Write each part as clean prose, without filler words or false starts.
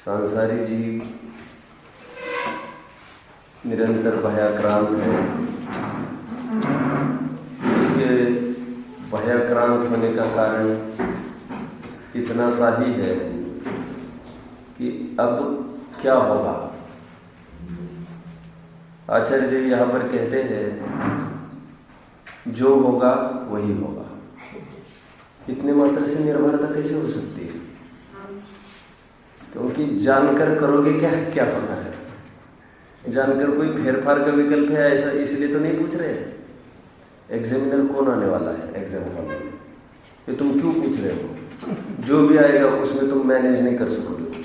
सांसारिक जीव निरंतर भयाक्रांत है। उसके भयाक्रांत होने का कारण इतना सा ही है कि अब क्या होगा। आचार्य जी यहाँ पर कहते हैं जो होगा वही होगा। इतने मात्र से निर्भरता कैसे हो सकती है? क्योंकि जानकर करोगे क्या क्या होता है, जानकर कोई फेरफार का विकल्प है ऐसा इसलिए तो नहीं पूछ रहे। एग्जामिनर कौन आने वाला है एग्जाम हॉल में, ये तुम क्यों पूछ रहे हो? जो भी आएगा उसमें तुम मैनेज नहीं कर सकोगे कुछ भी।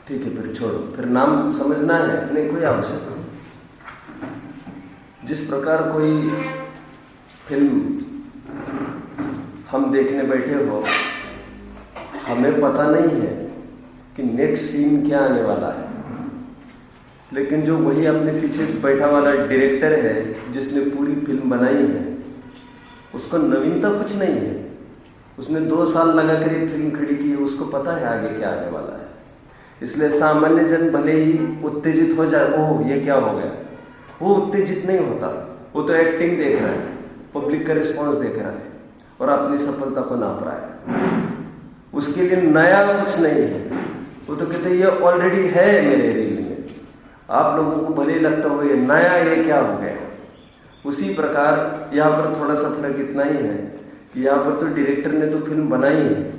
ठीक है, फिर छोड़ो, फिर नाम समझना है नहीं, कोई आवश्यक नहीं। जिस प्रकार कोई फिल्म हम देखने बैठे हो, हमें पता नहीं है कि नेक्स्ट सीन क्या आने वाला है, लेकिन जो वही अपने पीछे बैठा वाला डायरेक्टर है जिसने पूरी फिल्म बनाई है, उसको नवीनता कुछ नहीं है। उसने 2 साल लगाकर ये फिल्म खड़ी की है, उसको पता है आगे क्या आने वाला है। इसलिए सामान्य जन भले ही उत्तेजित हो जाए, ओह ये क्या हो गया, वो उत्तेजित नहीं होता। वो तो एक्टिंग देख रहा है, पब्लिक का रिस्पॉन्स देख रहा है और अपनी सफलता को नाप रहा है। उसके लिए नया कुछ नहीं है। वो तो कहते हैं ये ऑलरेडी है मेरे रील में। आप लोगों को भले लगता हो ये नया, ये क्या हो गया। उसी प्रकार यहाँ पर थोड़ा सा फर्क इतना ही है कि यहाँ पर तो डायरेक्टर ने तो फिल्म बनाई है,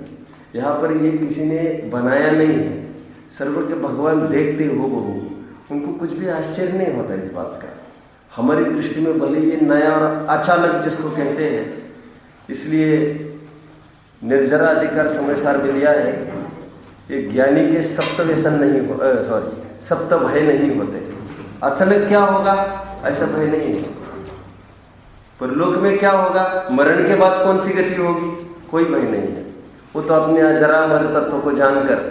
यहाँ पर ये किसी ने बनाया नहीं है। सर्व के भगवान देखते हो बहु, उनको कुछ भी आश्चर्य नहीं होता इस बात का। हमारी दृष्टि में भले ये नया और अचानक जिसको कहते हैं, इसलिए निर्जरा अधिकार समय सार में लिया है। ये ज्ञानी के सप्त व्यसन नहीं सप्त भय नहीं होते। अचानक क्या होगा ऐसा भय नहीं है। पर लोक में क्या होगा, मरण के बाद कौन सी गति होगी, कोई भय नहीं है। वो तो अपने अजरामर तत्व को जानकर,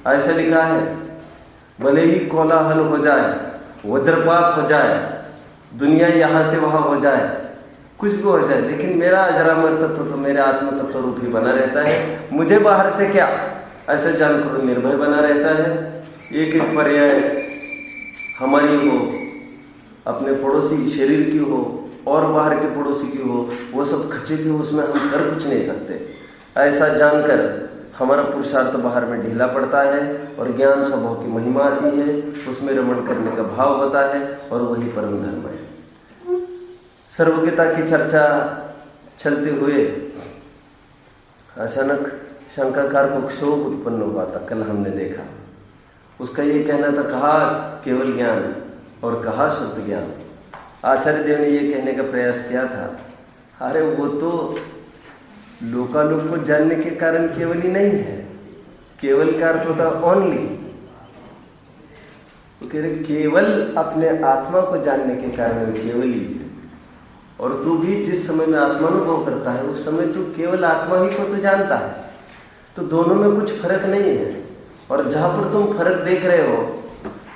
ऐसा लिखा है, भले ही कोलाहल हो जाए, वज्रपात हो जाए, दुनिया यहाँ से वहाँ हो जाए, कुछ भी हो जाए, लेकिन मेरा अजरामर तत्व तो मेरे आत्म तत्व रूप ही बना रहता है। मुझे बाहर से क्या, ऐसा जानकर निर्भय बना रहता है। एक एक पर्याय हमारी हो, अपने पड़ोसी शरीर की हो और बाहर के पड़ोसी की हो, वो सब खचित है, उसमें हम कर कुछ नहीं सकते। ऐसा जानकर हमारा पुरुषार्थ बाहर में ढीला पड़ता है और ज्ञान स्वभाव की महिमा आती है, उसमें रमण करने का भाव होता है और वही परम धर्म है। सर्वज्ञता की चर्चा चलते हुए अचानक शंकाकार को क्षोभ उत्पन्न हुआ था। कल हमने देखा, उसका ये कहना था, कहा केवल ज्ञान और कहा शुद्ध ज्ञान। आचार्य देव ने ये कहने का प्रयास किया था, अरे वो तो लोकालोक को जानने के कारण केवल ही नहीं है। केवल का अर्थ होता है ओनली। तो कह रहे केवल अपने आत्मा को जानने के कारण केवल ही है। और तू भी जिस समय में आत्मानुभव करता है उस समय तू केवल आत्मा ही को तो जानता है। तो दोनों में कुछ फर्क नहीं है। और जहाँ पर तुम फर्क देख रहे हो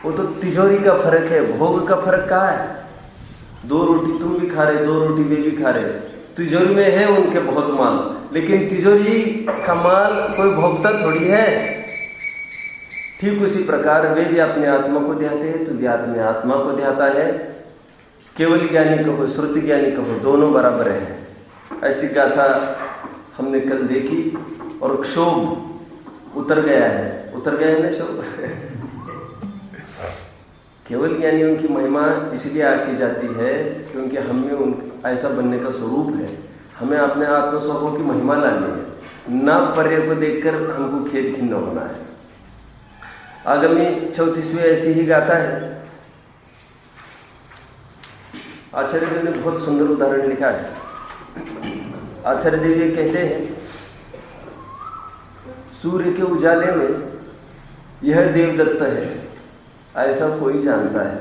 वो तो तिजोरी का फर्क है, भोग का फर्क कहाँ है? 2 रोटी तुम भी खा रहे, 2 रोटी वे भी खा रहे। तिजोरी में है उनके बहुत माल, लेकिन तिजोरी का माल कोई भोगता थोड़ी है। ठीक उसी प्रकार वे भी अपने आत्मा को ध्याते हैं, तो भी अपने आत्मा को ध्याता है। केवल ज्ञानी कहो, श्रुति ज्ञानी कहो, दोनों बराबर हैं। ऐसी गाथा हमने कल देखी। और क्षोभ उतर गया है, उतर गया है ना क्षोभ। केवल ज्ञानियों की महिमा इसलिए आकी जाती है क्योंकि हमें उन ऐसा बनने का स्वरूप है। हमें अपने आत्मस्वरूपों की महिमा लानी है, न पर्य को देखकर हमको खेद खिन्न होना है। आगामी 34वें ऐसी ही गाता है। आचार्य देव ने बहुत सुंदर उदाहरण लिखा है। आचार्य देव ये कहते हैं, सूर्य के उजाले में यह देवदत्त है ऐसा कोई जानता है,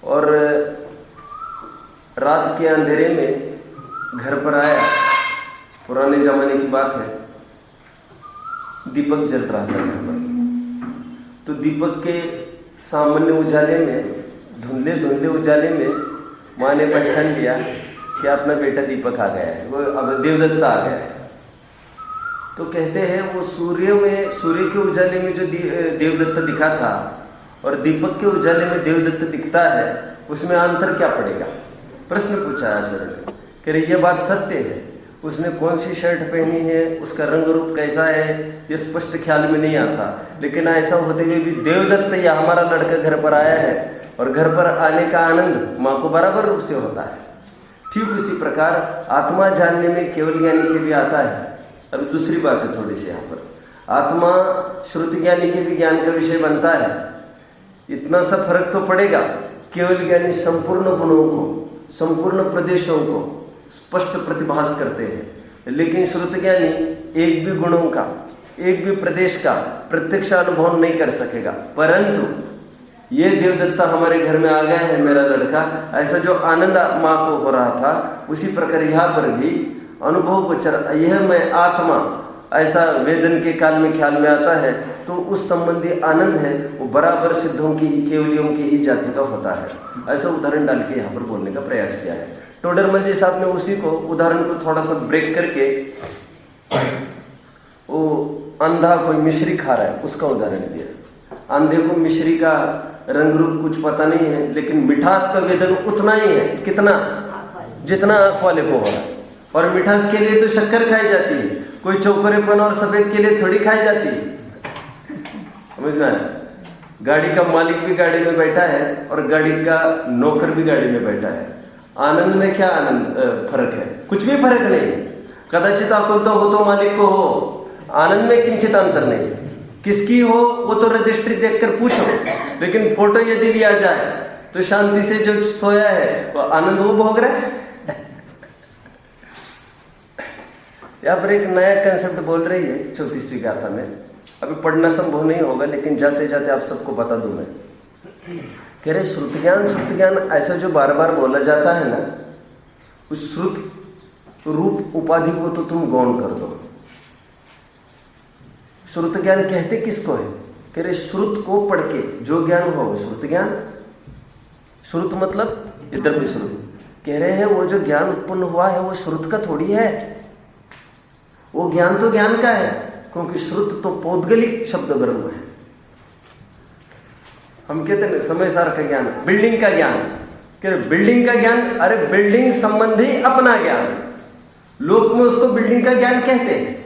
और रात के अंधेरे में घर पर आया, पुराने जमाने की बात है, दीपक जल रहा था घर पर। तो दीपक के सामान्य उजाले में, धुंधले धुंधले उजाले में माँ ने पहचान लिया कि अपना बेटा दीपक आ गया है, वो अब देवदत्त आ गया है। तो कहते हैं वो सूर्य के उजाले में जो देवदत्त दिखा था और दीपक के उजाले में देवदत्त दिखता है, उसमें अंतर क्या पड़ेगा? प्रश्न पूछा आचार्य ने। कह रहे ये बात सत्य है। उसने कौन सी शर्ट पहनी है, उसका रंग रूप कैसा है, ये स्पष्ट ख्याल में नहीं आता। लेकिन ऐसा होते हुए भी देवदत्त या हमारा लड़का घर पर आया है, और घर पर आने का आनंद माँ को बराबर रूप से होता है। ठीक उसी प्रकार आत्मा जानने में केवल ज्ञानी के भी आता है। अभी दूसरी बात है थोड़ी सी यहाँ पर, आत्मा श्रुति ज्ञानी के भी ज्ञान का विषय बनता है। इतना सा फर्क तो पड़ेगा। केवल ज्ञानी संपूर्ण गुणों को, संपूर्ण प्रदेशों को स्पष्ट प्रतिभास करते हैं, लेकिन श्रुति ज्ञानी एक भी गुणों का, एक भी प्रदेश का प्रत्यक्ष अनुभव नहीं कर सकेगा। परंतु ये देवदत्ता हमारे घर में आ गया है मेरा लड़का, ऐसा जो आनंद माँ को हो रहा था, उसी प्रकार यहाँ पर भी अनुभव को यह मैं आत्मा ऐसा वेदन के काल में ख्याल में आता है, तो उस संबंधी आनंद है वो बराबर सिद्धों की ही, केवलियों की ही जाति का होता है। ऐसा उदाहरण डाल के यहाँ पर बोलने का प्रयास किया है। टोडरमल जी साहब ने उसी को उदाहरण को थोड़ा सा ब्रेक करके, वो अंधा कोई मिश्री खा रहा है उसका उदाहरण दिया। अंधे को मिश्री का रंग रूप कुछ पता नहीं है, लेकिन मिठास का वेदन उतना ही है, कितना, जितना आँख वाले को हो रहा है। और मिठास के लिए तो शक्कर खाई जाती है, कोई चौकरेपन और सफेद के लिए थोड़ी खाई जाती है। समझ में आया? गाड़ी का मालिक भी गाड़ी में बैठा है और गाड़ी का नौकर भी गाड़ी में बैठा है। आनंद में क्या आनंद फर्क है? कुछ भी फर्क नहीं है। कदाचित आपको तो हो तो मालिक को हो, आनंद में किंचित अंतर नहीं है। किसकी हो वो तो रजिस्ट्री देखकर पूछो, लेकिन फोटो यदि भी आ जाए तो शांति से जो सोया है वो आनंद वो भोग रहा है। यहाँ पर एक नया कंसेप्ट बोल रही है 34वीं गाथा में। अभी पढ़ना संभव नहीं होगा, लेकिन जाते जाते आप सबको बता दूं मैं। कह रहे श्रुत ज्ञान ऐसा जो बार बार बोला जाता है ना, उस श्रुत रूप उपाधि को तो तुम गौण कर दो। श्रुत ज्ञान कहते किसको है? कह रहे श्रुत को पढ़ के जो ज्ञान हो वो श्रुत ज्ञान। श्रुत मतलब इधर भी श्रुत। कह रहे हैं वो जो ज्ञान उत्पन्न हुआ है वो श्रुत का थोड़ी है, वो ज्ञान तो ज्ञान का है, क्योंकि श्रुत तो पौद्गलिक शब्द ब्रह्म है। हम कहते हैं समय सार का ज्ञान, बिल्डिंग का ज्ञान। कह रहे बिल्डिंग का ज्ञान, अरे बिल्डिंग संबंधी अपना ज्ञान, लोक में उसको बिल्डिंग का ज्ञान कहते हैं,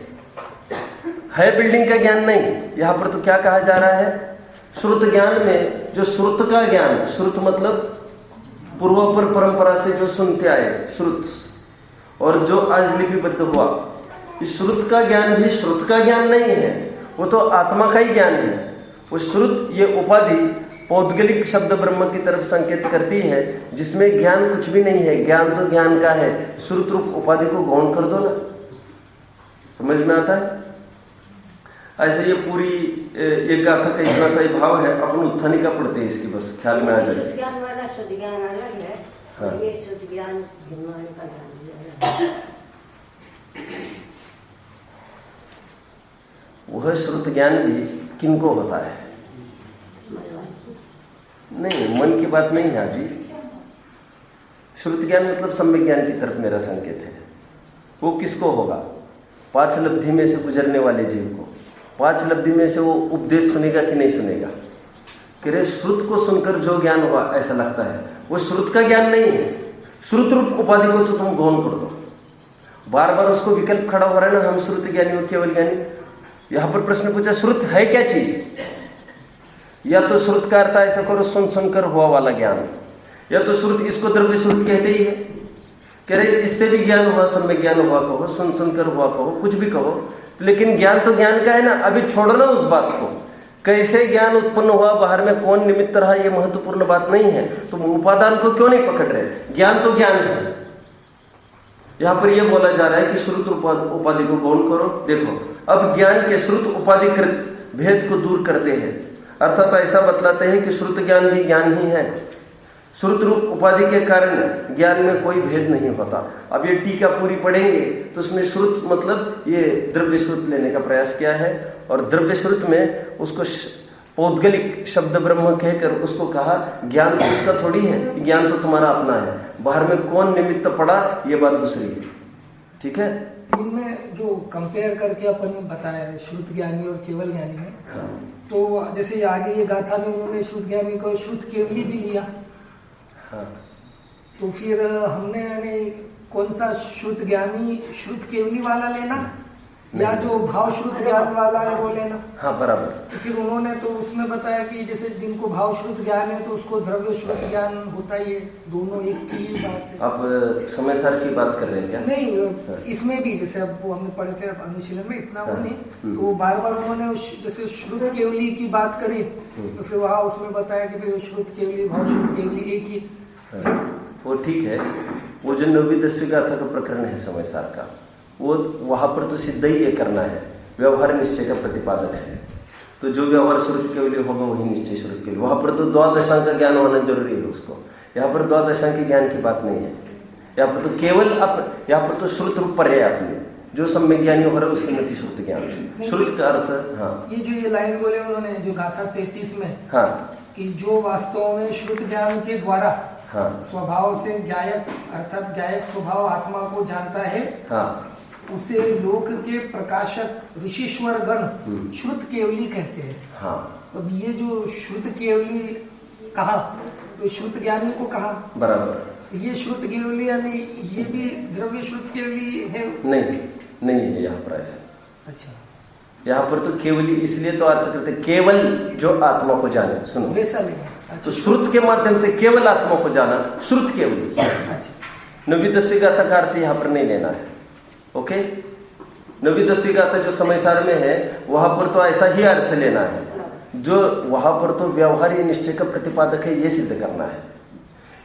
है बिल्डिंग का ज्ञान नहीं। यहां पर तो क्या कहा जा रहा है? श्रुत ज्ञान में जो श्रुत का ज्ञान, श्रुत मतलब पूर्वापर परंपरा से जो सुनते आए श्रुत, और जो आज लिपिबद्ध हुआ, इस श्रुत का ज्ञान भी श्रुत का ज्ञान नहीं है, वो तो आत्मा का ही ज्ञान है। वो श्रुत ये उपाधि पौद्गलिक शब्द ब्रह्म की तरफ संकेत करती है, जिसमें ज्ञान कुछ भी नहीं है। ज्ञान तो ज्ञान का है, श्रुत रूप उपाधि को गौण कर दो ना, समझ में आता है। ऐसे ये पूरी एक गाथा का इतना सा ही भाव है, अपन उत्थानी का पढ़ते हैं इसकी, बस ख्याल में आ जाए। ज्ञान वाला शुद्ध ज्ञान अलग है। हाँ। ये शुद्ध ज्ञान जिन्होंने का ज्ञान, वह श्रुत ज्ञान भी किनको होता है? नहीं, मन की बात नहीं है अभी। श्रुत ज्ञान मतलब सम्यक ज्ञान की तरफ मेरा संकेत है। वो किसको होगा? 5 लब्धि में से गुजरने वाले जीव को। 5 लब्धि में से वो उपदेश सुनेगा कि नहीं सुनेगा? कि रे श्रुत को सुनकर जो ज्ञान हुआ, ऐसा लगता है वो श्रुत का ज्ञान नहीं है। श्रुत रूप उपाधि को तो तुम गौण कर दो। बार बार उसको विकल्प खड़ा हो रहा है ना, हम श्रुत ज्ञानी और केवल ज्ञानी। यहाँ पर प्रश्न पूछा, श्रुत है क्या चीज? या तो श्रुत का अर्थ ऐसा करो सुन सुनकर हुआ वाला ज्ञान, या तो श्रुत इसको द्रव्य श्रुत कहते ही है। कह रहे इससे भी ज्ञान हुआ, सम्यक ज्ञान हुआ कहो, सुन सुनकर हुआ कहो, कुछ भी कहो, लेकिन ज्ञान तो ज्ञान का है ना। अभी छोड़ो ना उस बात को, कैसे ज्ञान उत्पन्न हुआ, बाहर में कौन निमित्त रहा, ये महत्वपूर्ण बात नहीं है। तुम उपादान को क्यों नहीं पकड़ रहे? ज्ञान तो ज्ञान है। यहाँ पर यह बोला जा रहा है कि श्रुत उपाधि को गौण करो। देखो, अब ज्ञान के श्रुत उपाधिकृत भेद को दूर करते हैं, अर्थात तो ऐसा बतलाते हैं कि श्रुत ज्ञान भी ज्ञान ही है। श्रुत रूप उपाधि के कारण ज्ञान में कोई भेद नहीं होता। अब ये टीका पूरी पढ़ेंगे तो उसमें श्रुत मतलब ये द्रव्य श्रुत लेने का प्रयास किया है, और द्रव्य श्रुत में उसको पौद्गलिक शब्द ब्रह्म कहकर उसको कहा ज्ञान तो उसका थोड़ी है, ज्ञान तो तुम्हारा अपना है। बाहर में कौन निमित्त पड़ा ये बात दूसरी है। ठीक है, इनमें जो कंपेयर करके अपन ने बताया श्रुत ज्ञानी और केवल ज्ञानी में, हाँ। तो जैसे आगे ये गाथा में उन्होंने श्रुत ज्ञानी को श्रुत केवली भी लिया, हाँ। तो फिर हमने यानी कौन सा श्रुत ज्ञानी श्रुत केवली वाला लेना या जो भाव श्रुत ज्ञान वाला है वो लेना? हाँ, बराबर। तो फिर उन्होंने तो उसमें बताया कि जैसे जिनको भाव श्रुत ज्ञान है तो उसको द्रव्य श्रुत ज्ञान होता ही है, दोनों एक की बात है। आप समय सार की बात कर रहे हैं क्या? नहीं, हाँ। इसमें भी जैसे अब वो हमने पढ़े थे अनुशीलन में इतना वो नहीं, तो बार बार उन्होंने जैसे श्रुत केवली की बात करी तो फिर वहाँ उसमें बताया कि भाई श्रुत केवली भाव श्रुत केवली एक ही। वो ठीक है, वो जो 9वीं 10वीं गाथा का प्रकरण है समय सार का, वो वहाँ पर तो सिद्ध ही ये करना है, व्यवहार निश्चय का प्रतिपादन है। तो जो व्यवहार श्रुत केवली होगा वही निश्चय श्रुत केवली। वहाँ पर तो द्वादशांक का ज्ञान होना जरूरी है उसको। यहाँ पर द्वादशांक ज्ञान की बात नहीं है। यहाँ पर तो केवल यहाँ पर तो श्रुत रूप पर है आपने जो सम्यक ज्ञानी हो रहा है उसकी मति श्रुत ज्ञान। श्रुत का अर्थ, हाँ, ये जो ये लाइन बोले उन्होंने जो गाथा 33 में, हाँ, कि जो वास्तव में श्रुत ज्ञान के द्वारा, हाँ, स्वभाव से ज्ञायक अर्थात ज्ञायक स्वभाव आत्मा को जानता है, हाँ, उसे लोक के प्रकाशक ऋषिश्वर गण श्रुत केवली कहते हैं। हाँ। अब ये जो श्रुत केवली कहा तो श्रुत ज्ञानी को कहा, बराबर। ये श्रुत केवली यानी ये भी द्रव्य श्रुत केवली है? नहीं है यहाँ पर ऐसा। अच्छा, यहाँ पर तो केवली इसलिए तो अर्थ करते केवल जो आत्मा को जाने। सुनो, वैसा नहीं। अच्छा, तो श्रुत के माध्यम से केवल आत्मा को जाना श्रुत केवली। अच्छा, 9वीं 10वीं गाथा का अर्थ यहाँ पर नहीं लेना है। ओके, 9वीं 10वीं गाथा जो समय सार में है वहां पर तो ऐसा ही अर्थ लेना है, जो वहां पर तो व्यवहार्य निश्चय का प्रतिपादक है ये सिद्ध करना है।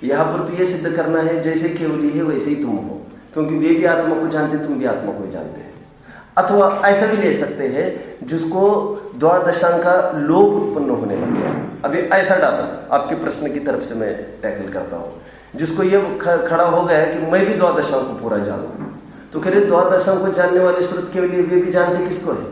यहाँ पर तो ये सिद्ध करना है जैसे केवली है वैसे ही तुम हो, क्योंकि वे भी आत्मा को जानते तुम भी आत्मा को जानते हैं। अथवा ऐसा भी ले सकते हैं जिसको द्वादशांक का लोभ उत्पन्न होने लग गया। अभी ऐसा डालो, आपके प्रश्न की तरफ से मैं टैकल करता हूँ, जिसको ये खड़ा हो गया है कि मैं भी द्वादशांक को पूरा जानूं, तो कह रहे द्वादशांक को जानने वाले श्रुत के लिए वे भी जानते किसको है?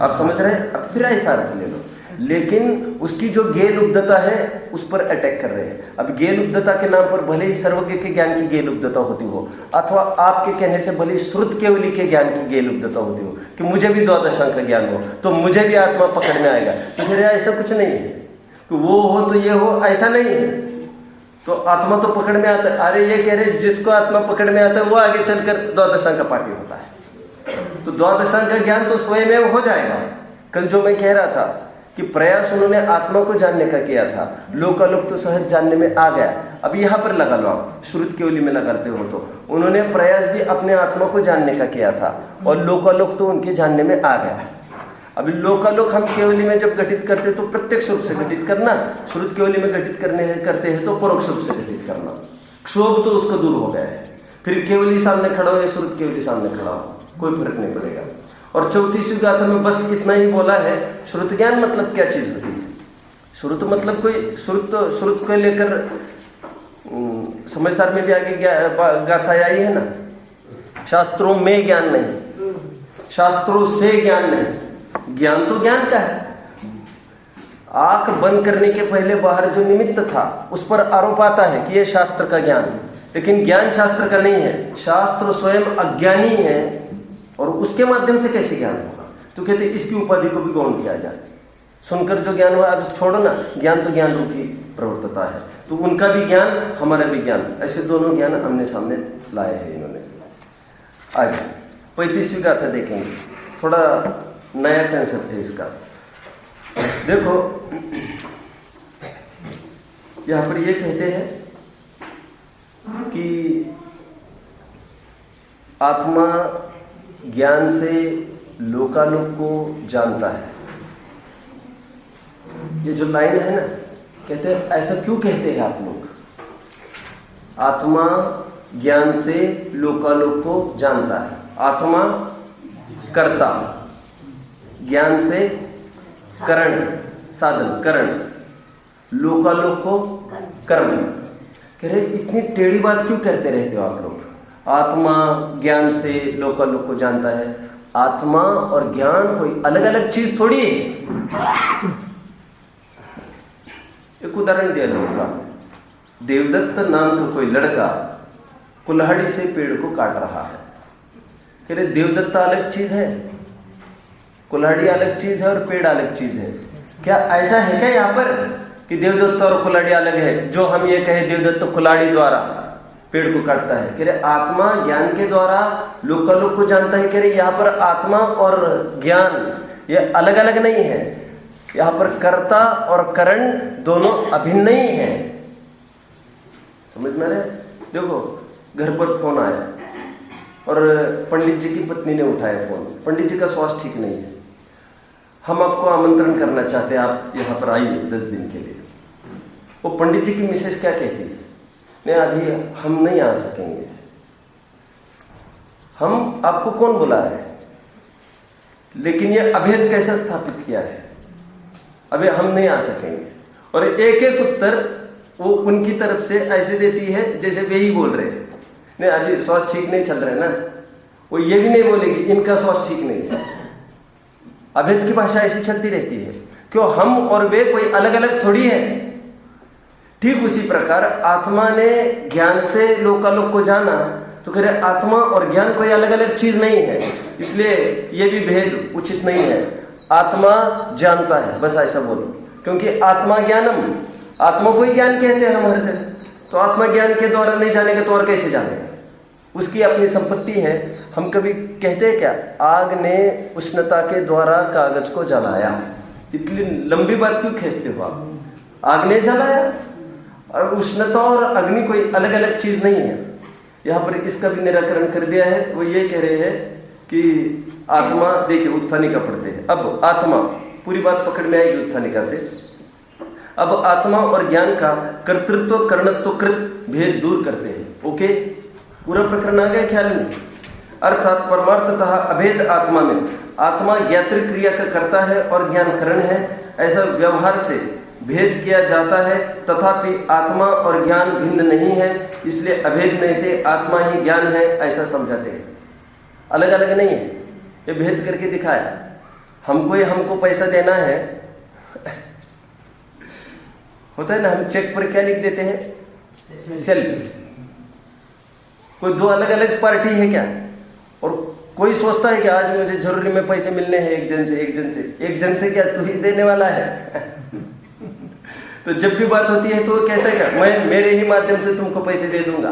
आप समझ रहे हैं? अब फिर ऐसा अर्थ ले लो, लेकिन उसकी जो गेल उपदता है उस पर अटैक कर रहे हैं। अब गेल उपदता के नाम पर भले ही सर्वज्ञ के ज्ञान की गेल उपदता होती हो, अथवा आपके कहने से भले ही श्रुत केवली के ज्ञान की गेल उपदता होती हो कि मुझे भी द्वादशांक का ज्ञान हो तो मुझे भी आत्मा पकड़ में आएगा, तो फिर ऐसा कुछ नहीं है कि वो हो तो ये हो, ऐसा नहीं है। तो आत्मा तो पकड़ में आता है। अरे ये कह रहे जिसको आत्मा पकड़ में आता है वो आगे चलकर द्वादशांक का पाठी होता है, तो द्वादशांक का ज्ञान तो स्वयं हो जाएगा। कल जो मैं कह रहा था कि प्रयास उन्होंने आत्मा को जानने का किया था, लोकालोक तो सहज जानने में आ गया। अब यहाँ पर लगा लो, आप श्रुत केवली में लगाते हो तो उन्होंने प्रयास भी अपने आत्मा को जानने का किया था और लोकालोक तो उनके जानने में आ गया। अभी लोकालोक हम केवली में जब घटित करते तो प्रत्यक्ष रूप से घटित करना, श्रुत केवली में घटित करते हैं तो परोक्ष रूप से घटित करना। क्षोभ तो उसका दूर हो गया है। फिर केवली सामने खड़ा हो या श्रुत केवली सामने खड़ा हो, कोई फर्क नहीं पड़ेगा। और 34वीं गाथा में बस इतना ही बोला है, श्रुत ज्ञान मतलब क्या चीज होती है। श्रुत मतलब कोई श्रुत को लेकर समय सार में भी आगे गाथा आई है ना, शास्त्रों में ज्ञान नहीं, शास्त्रों से ज्ञान नहीं। ज्ञान तो ज्ञान का है। आंख बंद करने के पहले बाहर जो निमित्त था उस पर आरोप आता है कि यह शास्त्र का ज्ञान, लेकिन ज्ञान शास्त्र का नहीं है। शास्त्र स्वयं अज्ञानी है और उसके माध्यम से कैसे ज्ञान होगा। तो कहते इसकी उपाधि को भी गौण किया जाए। सुनकर जो ज्ञान हुआ अब छोड़ो ना, ज्ञान तो ज्ञान रूपी प्रवर्तता है। तो उनका भी ज्ञान हमारा भी ज्ञान, ऐसे दोनों ज्ञान आमने सामने लाए हैं इन्होंने। आगे 35वीं गाथा देखेंगे, थोड़ा नया कंसेप्ट है इसका। देखो यहां पर ये कहते हैं कि आत्मा ज्ञान से लोकालोक को जानता है। ये जो लाइन है ना, कहते हैं ऐसा क्यों कहते हैं आप लोग। आत्मा ज्ञान से लोकालोक को जानता है। आत्मा कर्ता, ज्ञान से करण साधन करण, लोकालोक को कर्म। कह रहे इतनी टेढ़ी बात क्यों कहते रहते हो आप लोग। आत्मा ज्ञान से लोकालोक को जानता है। आत्मा और ज्ञान कोई अलग अलग चीज थोड़ी है। एक उदाहरण दिया लोगों का, देवदत्त नाम का कोई लड़का कुल्हाड़ी से पेड़ को काट रहा है। कह रहे देवदत्त अलग चीज है, कुल्हाड़ी अलग चीज है और पेड़ अलग चीज है। क्या ऐसा है क्या यहाँ पर कि देवदत्त और कुल्हाड़ी अलग है, जो हम ये कहे देवदत्त कुल्हाड़ी द्वारा पेड़ को काटता है। कह रहे आत्मा ज्ञान के द्वारा लोकालोक को जानता है। कह रहे यहाँ पर आत्मा और ज्ञान ये अलग अलग नहीं है, यहाँ पर कर्ता और करण दोनों अभिन्न ही है। समझ में रहे। देखो घर पर फोन आया और पंडित जी की पत्नी ने उठाया फोन। पंडित जी का स्वास्थ्य ठीक नहीं है, हम आपको आमंत्रण करना चाहते हैं, आप यहाँ पर आइए 10 दिन के लिए। वो पंडित जी की मिसेज क्या कहती है, नहीं अभी हम नहीं आ सकेंगे। हम आपको कौन बुला रहे हैं, लेकिन ये अभेद कैसे स्थापित किया है, अभी हम नहीं आ सकेंगे। और एक एक उत्तर वो उनकी तरफ से ऐसे देती है जैसे वे ही बोल रहे हैं, नहीं अभी स्वास्थ्य ठीक नहीं चल रहा है ना। वो ये भी नहीं बोलेगी इनका स्वास्थ्य ठीक नहीं है। अभेद की भाषा ऐसी चलती रहती है। क्यों, हम और वे कोई अलग अलग थोड़ी है। ठीक उसी प्रकार आत्मा ने ज्ञान से लोकालोक को जाना, तो कह रहे आत्मा और ज्ञान कोई अलग अलग चीज नहीं है, इसलिए ये भी भेद उचित नहीं है। आत्मा जानता है, बस ऐसा बोलो। क्योंकि आत्मा ज्ञानम, आत्मा को ही ज्ञान कहते हैं हम हर जगह। तो आत्मा ज्ञान के द्वारा नहीं जानेगा तो और कैसे जानेगा, उसकी अपनी संपत्ति है। हम कभी कहते हैं क्या, आग ने उष्णता के द्वारा कागज को जलाया। इतनी लंबी बात क्यों खींचते हो आप। आग ने जलाया, और उष्णता और अग्नि कोई अलग अलग चीज नहीं है। यहाँ पर इसका भी निराकरण कर दिया है। वो ये कह रहे हैं कि आत्मा, देखिए उत्थानिका पढ़ते हैं। अब आत्मा, पूरी बात पकड़ में आएगी उत्थानिका से। अब आत्मा और ज्ञान का कर्तृत्व कर्णत्व कृत भेद दूर करते हैं। ओके, पूरा प्रकरण आ गया ख्याल में। अर्थात परमार्थतः अभेद आत्मा में, आत्मा ज्ञातृ क्रिया का करता है और ज्ञान करण है, ऐसा व्यवहार से भेद किया जाता है। तथापि आत्मा और ज्ञान भिन्न नहीं है, इसलिए अभेद में से आत्मा ही ज्ञान है ऐसा समझाते हैं। अलग अलग नहीं है, ये भेद करके दिखाया। हमको पैसा देना है, होता है ना, हम चेक पर क्या लिख देते हैं, सेल्फ। कोई दो अलग अलग पार्टी है क्या। और कोई सोचता है कि आज मुझे जरूरी में पैसे मिलने हैं एक जन से क्या तू ही देने वाला है। तो जब भी बात होती है तो वो कहता है क्या, मैं मेरे ही माध्यम से तुमको पैसे दे दूंगा,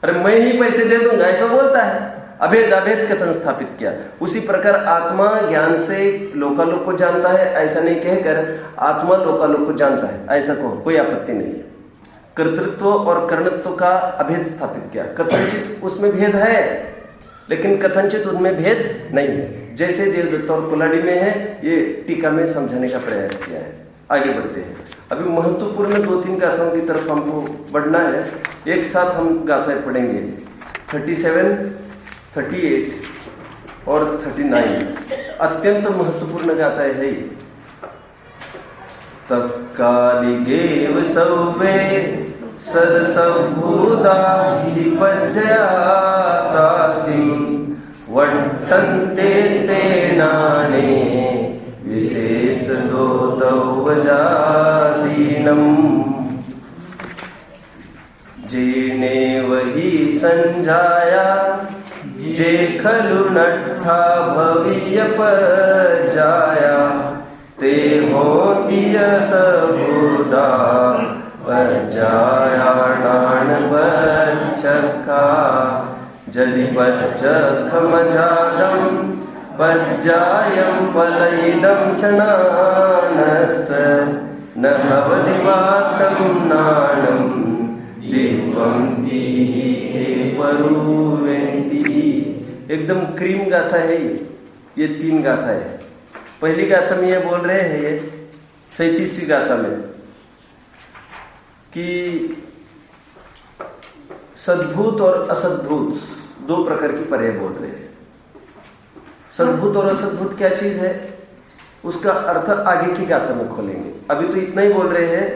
अरे मैं ही पैसे दे दूंगा, ऐसा बोलता है। अभेद अभेद कथन स्थापित किया। उसी प्रकार आत्मा ज्ञान से लोकालोक को जानता है ऐसा नहीं कहकर आत्मा लोकालोक को जानता है ऐसा कहो, कोई आपत्ति नहीं है। कर्तृत्व और कर्णत्व का अभेद स्थापित किया। कथनचित उसमें भेद है, लेकिन कथनचित उनमें भेद नहीं है। जैसे देवदत्त और कुलाड़ी में है, ये टीका में समझाने का प्रयास किया है। आगे बढ़ते हैं। अभी महत्वपूर्ण 2-3 गाथाओं की तरफ हमको बढ़ना है। एक साथ हम गाथाएं पढ़ेंगे 37, 38 और 39। अत्यंत महत्वपूर्ण गाथाएं है ये। तत्काली देव सौवे सदसभूदा पज्जया तासी वट्टन्ते ते नाणे विशेष दोतौवजादीनम् जेने वही संजाया जे खलु नट्ठा भवियपजाया ते होतिय सबूदा पज्जाया नाण पच्चका जदि पच्चखमजादं पज्जायं फलइदं च नाणस् न भवदिवातं नाणं दिव्यं दीहि परुवेन्ति। एकदम क्रीम गाथा है ये 3 गाथा है। पहली गाथा में ये बोल रहे हैं, ये 37वीं गाथा में, कि सद्भूत और असद्भूत 2 प्रकार की पर्याय बोल रहे हैं। सद्भूत और असद्भूत क्या चीज है, उसका अर्थ आगे की गाथा में खोलेंगे। अभी तो इतना ही बोल रहे हैं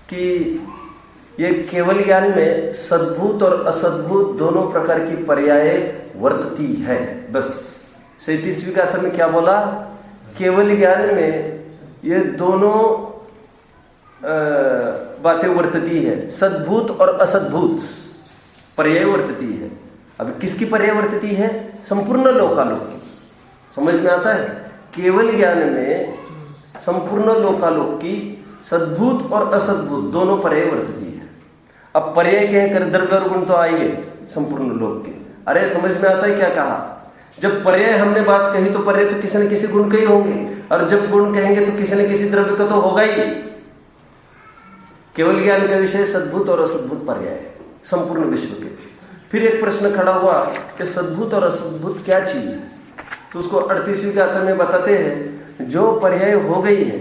कि ये केवल ज्ञान में सद्भूत और असद्भूत दोनों प्रकार की पर्याय वर्तती है। बस 37वीं गाथा में क्या बोला, केवल ज्ञान में ये दोनों बातें वर्तती है, सद्भूत और असद्भूत पर्याय वर्तती है। अब किसकी पर्याय वर्तती है, संपूर्ण लोकालोक की। समझ में आता है, केवल ज्ञान में संपूर्ण लोकालोक की सद्भूत और असद्भूत दोनों पर्याय वर्तती है। अब पर्याय कहकर द्रव्य और गुण तो आएंगे संपूर्ण लोक के। अरे समझ में आता है क्या कहा, जब पर्याय हमने बात कही तो पर्याय तो किसी न किसी गुण के ही होंगे, और जब गुण कहेंगे तो किसी न किसी द्रव्य का तो होगा ही। केवल ज्ञान का विषय सद्भूत और असद्भूत पर्याय है संपूर्ण विश्व के। फिर एक प्रश्न खड़ा हुआ कि सद्भूत और असद्भूत क्या चीज है, तो उसको 38वीं गाथा में बताते हैं, जो पर्याय हो गई है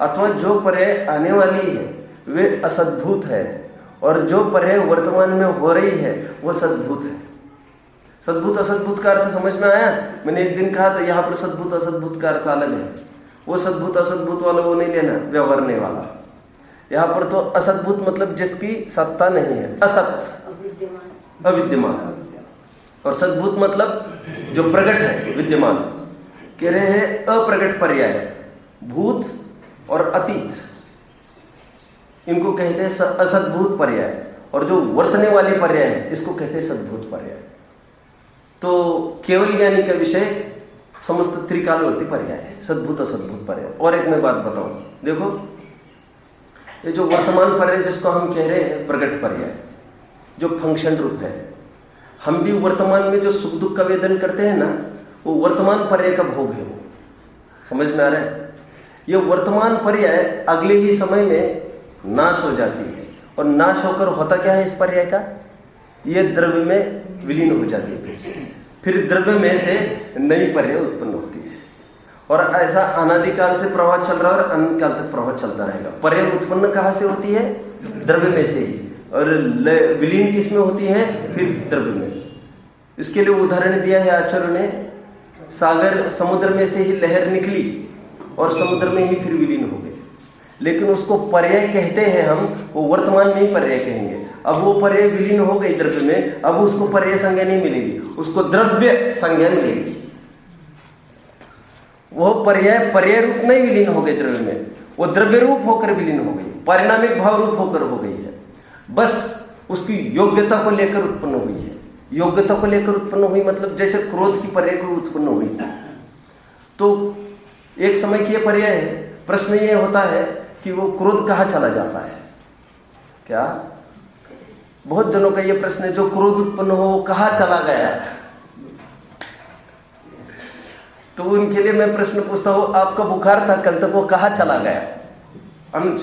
अथवा जो पर्याय आने वाली है वे असद्भूत है, और जो पर्याय वर्तमान में हो रही है वह सद्भूत है। सद्भूत असद्भूत का अर्थ समझ में आया। मैंने एक दिन कहा था यहाँ पर सद्भूत असद्भूत का अर्थ अलग है। वो सद्भूत असद्भूत वाला वो नहीं लेना, व्यवहारने वाला। यहाँ पर तो असद्भूत मतलब जिसकी सत्ता नहीं है, असत, अविद्यमान। और सद्भूत मतलब जो प्रकट है, विद्यमान। कह रहे हैं अप्रकट पर्याय, भूत और अतीत, इनको कहते हैं असद्भूत पर्याय, और जो वर्तने वाली पर्याय है इसको कहते हैं सद्भूत पर्याय। तो केवल ज्ञानी का विषय समस्त त्रिकालवर्ती पर्याय है, सद्भूत असद्भूत पर्याय। और एक मैं बात बताऊं, देखो ये जो वर्तमान पर्याय जिसको हम कह रहे हैं प्रकट पर्याय, जो फंक्शन रूप है, हम भी वर्तमान में जो सुख दुख का वेदन करते हैं ना, वो वर्तमान पर्याय का भोग है। वो समझ में आ रहा है। ये वर्तमान पर्याय अगले ही समय में नाश हो जाती है, और नाश होकर होता क्या है इस पर्याय का, ये द्रव्य में विलीन हो जाती है। फिर द्रव्य में से नई पर्याय उत्पन्न होती है, और ऐसा अनादिकाल से प्रवाह चल रहा है और अनंत काल तक प्रवाह चलता रहेगा। पर्याय उत्पन्न कहाँ से होती है, द्रव्य में से ही, और विलीन किस में होती है, फिर द्रव्य में। इसके लिए उदाहरण दिया है आचार्य ने, सागर समुद्र में से ही लहर निकली और समुद्र में ही फिर विलीन हो गई, लेकिन उसको पर्याय कहते हैं हम, वो वर्तमान में ही पर्याय कहेंगे। अब वो पर्याय विलीन हो गई द्रव्य में, अब उसको पर्याय संज्ञा नहीं मिलेगी, उसको द्रव्य संज्ञा मिलेगी। वो पर्याय रूप नहीं विलीन हो गई द्रव्य में, वो द्रव्य रूप होकर विलीन हो गई, पारिणामिक भाव रूप होकर हो गई है। बस उसकी योग्यता को लेकर उत्पन्न हुई है। योग्यता को लेकर उत्पन्न हुई मतलब जैसे क्रोध की पर्याय को उत्पन्न हुई, तो एक समय की यह पर्याय है। प्रश्न ये होता है कि वो क्रोध कहाँ चला जाता है। क्या बहुत जनों का ये प्रश्न है, जो क्रोध उत्पन्न हो वो कहाँ चला गया। तो उनके लिए मैं प्रश्न पूछता हूं, आपका बुखार था कल तक, वो कहाँ चला गया। अनुज,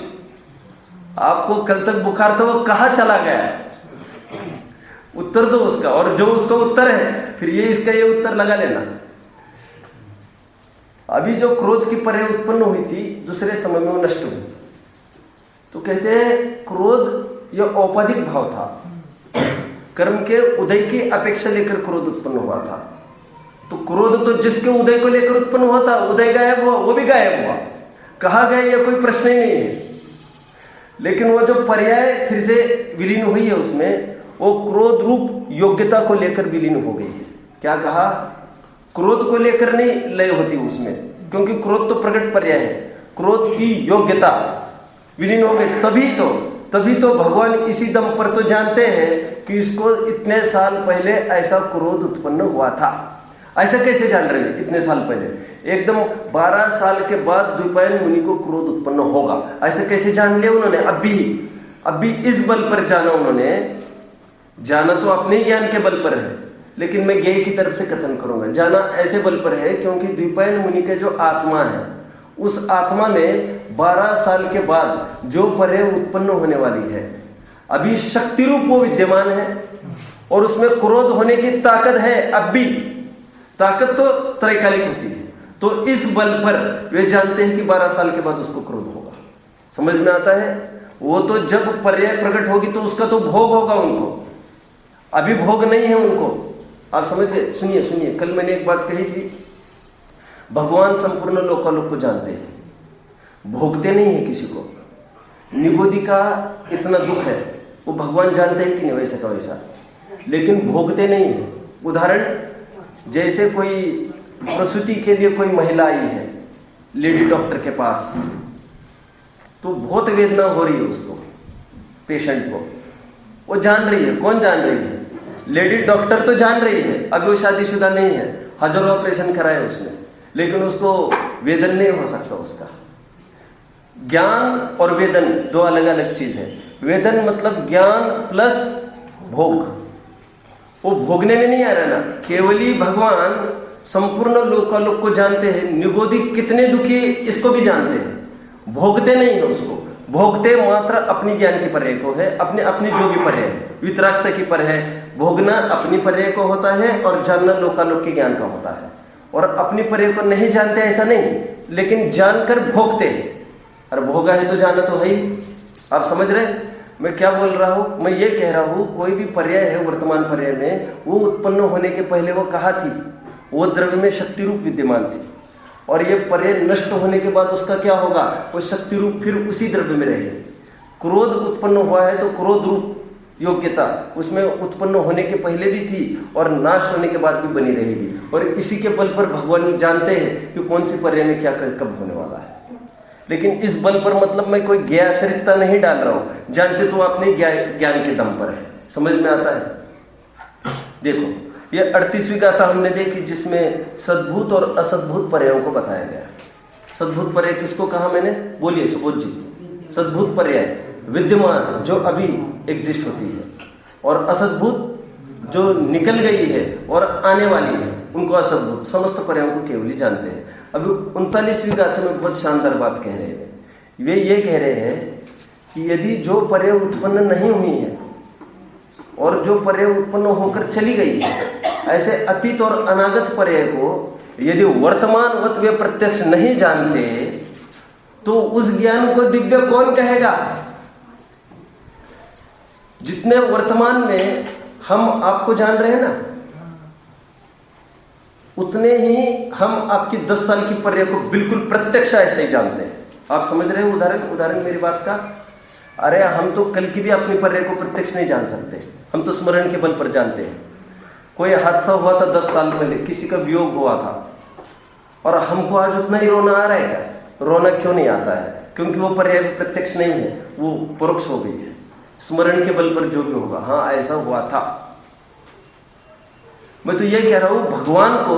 आपको कल तक बुखार था, वो कहाँ चला गया। उत्तर दो उसका, और जो उसका उत्तर है फिर ये इसका ये उत्तर लगा लेना। अभी जो क्रोध की पर्याय उत्पन्न हुई थी दूसरे समय में वो नष्ट हुई। तो कहते हैं क्रोध यह औपाधिक भाव था, कर्म के उदय की अपेक्षा लेकर क्रोध उत्पन्न हुआ था। तो क्रोध तो जिसके उदय को लेकर उत्पन्न हुआ था, उदय गायब हुआ, वो भी गायब हुआ, कहा गया यह कोई प्रश्न ही नहीं है। लेकिन वो जो पर्याय फिर से विलीन हुई है उसमें, वो क्रोध रूप योग्यता को लेकर विलीन हो गई है। क्या कहा? क्रोध को लेकर नहीं लय होती उसमें, क्योंकि क्रोध तो प्रकट पर्याय है, क्रोध की योग्यता विलीन हो गई। तभी तो भगवान इसी दम पर तो जानते हैं कि इसको इतने साल पहले ऐसा क्रोध उत्पन्न हुआ था। ऐसा कैसे जान रहे हैं? इतने साल पहले, एकदम 12 साल के बाद द्विपायन मुनि को क्रोध उत्पन्न होगा, ऐसा कैसे जान लिया उन्होंने? अभी इस बल पर जाना उन्होंने। जाना तो अपने ज्ञान के बल पर है, लेकिन मैं ज्ञेय की तरफ से कथन करूंगा। जाना ऐसे बल पर है क्योंकि द्विपायन मुनि के जो आत्मा है, उस आत्मा में 12 साल के बाद जो पर्याय उत्पन्न होने वाली है, अभी शक्ति रूप वो विद्यमान है और उसमें क्रोध होने की ताकत है। अब भी ताकत तो त्रैकालिक होती है, तो इस बल पर वे जानते हैं कि 12 साल के बाद उसको क्रोध होगा। समझ में आता है? वो तो जब पर्याय प्रकट होगी तो उसका तो भोग होगा उनको, अभी भोग नहीं है उनको। आप समझ गए? सुनिए, कल मैंने एक बात कही थी, भगवान संपूर्ण लोकालोक को जानते हैं, भोगते नहीं है किसी को। निगोदी का इतना दुख है, वो भगवान जानते हैं कि नहीं वैसा का वैसा, लेकिन भोगते नहीं है। उदाहरण, जैसे कोई प्रसूति के लिए कोई महिला आई है लेडी डॉक्टर के पास, तो बहुत वेदना हो रही है उसको, पेशेंट को, वो जान रही है। कौन जान रही है? लेडी डॉक्टर तो जान रही है, अभी वो शादीशुदा नहीं है, हजारों ऑपरेशन कराए उसने, लेकिन उसको वेदन नहीं हो सकता उसका। ज्ञान और वेदन दो अलग अलग चीज है। वेदन मतलब ज्ञान प्लस भोग, वो भोगने में नहीं आ रहा ना। केवली भगवान संपूर्ण लोकालोक को जानते हैं, निगोदी कितने दुखी इसको भी जानते हैं, भोगते नहीं है उसको। भोगते मात्र अपनी ज्ञान की पर्याय को है, अपनी जो भी पर्याय है, वितरागता की पर्याय। भोगना अपनी पर्याय को होता है और जानना लोकालोक के ज्ञान का होता है। और अपनी पर्याय को नहीं जानते ऐसा नहीं, लेकिन जानकर भोगते हैं। और भोगा है तो जाना तो है ही। आप समझ रहे मैं क्या बोल रहा हूं? मैं ये कह रहा हूं, कोई भी पर्याय है वर्तमान पर्याय में, वो उत्पन्न होने के पहले वो कहा थी, वो द्रव्य में शक्ति रूप विद्यमान थी, और ये पर्याय नष्ट होने के बाद उसका क्या होगा? वो शक्ति रूप फिर उसी द्रव्य में रहेगी। क्रोध उत्पन्न हुआ है तो क्रोध रूप योग्यता उसमें उत्पन्न होने के पहले भी थी और नाश होने के बाद भी बनी रहेगी। और इसी के बल पर भगवान जानते हैं कि कौन सी पर्याय में क्या कब होने वाला है। लेकिन इस बल पर मतलब मैं कोई ज्ञाश्रितता नहीं डाल रहा हूं, जानते तो अपने ज्ञान के दम पर है। समझ में आता है? देखो, ये 38वीं गाथा हमने देखी, जिसमें सद्भूत और असद्भूत पर्यायों को बताया गया। सद्भूत पर्याय किसको कहा मैंने? बोलिए सुबोध जी। सद्भूत पर्याय विद्यमान जो अभी एग्जिस्ट होती है, और असद्भूत जो निकल गई है और आने वाली है, उनको असद्भूत। समस्त पर्यायों को केवल ही जानते हैं। अभी 39वीं गाथा में बहुत शानदार बात कह रहे हैं। वे ये कह रहे हैं कि यदि जो पर्याय उत्पन्न नहीं हुई है और जो पर्याय उत्पन्न होकर चली गई है, ऐसे अतीत और अनागत पर्याय को यदि वर्तमानवत वे प्रत्यक्ष नहीं जानते, तो उस ज्ञान को दिव्य कौन कहेगा? जितने वर्तमान में हम आपको जान रहे हैं ना, उतने ही हम आपकी 10 साल की पर्याय को बिल्कुल प्रत्यक्ष ऐसे ही जानते हैं। आप समझ रहे हो उदाहरण मेरी बात का? अरे हम तो कल की भी अपनी पर्याय को प्रत्यक्ष नहीं जान सकते, हम तो स्मरण के बल पर जानते हैं। कोई हादसा हुआ था 10 साल पहले, किसी का वियोग हुआ था, और हमको आज उतना ही रोना आ रहा है क्या? रोना क्यों नहीं आता है? क्योंकि वो पर्याय प्रत्यक्ष नहीं है, वो परोक्ष हो गई है। स्मरण के बल पर जो भी होगा, हाँ ऐसा हुआ था। मैं तो ये कह रहा हूं, भगवान को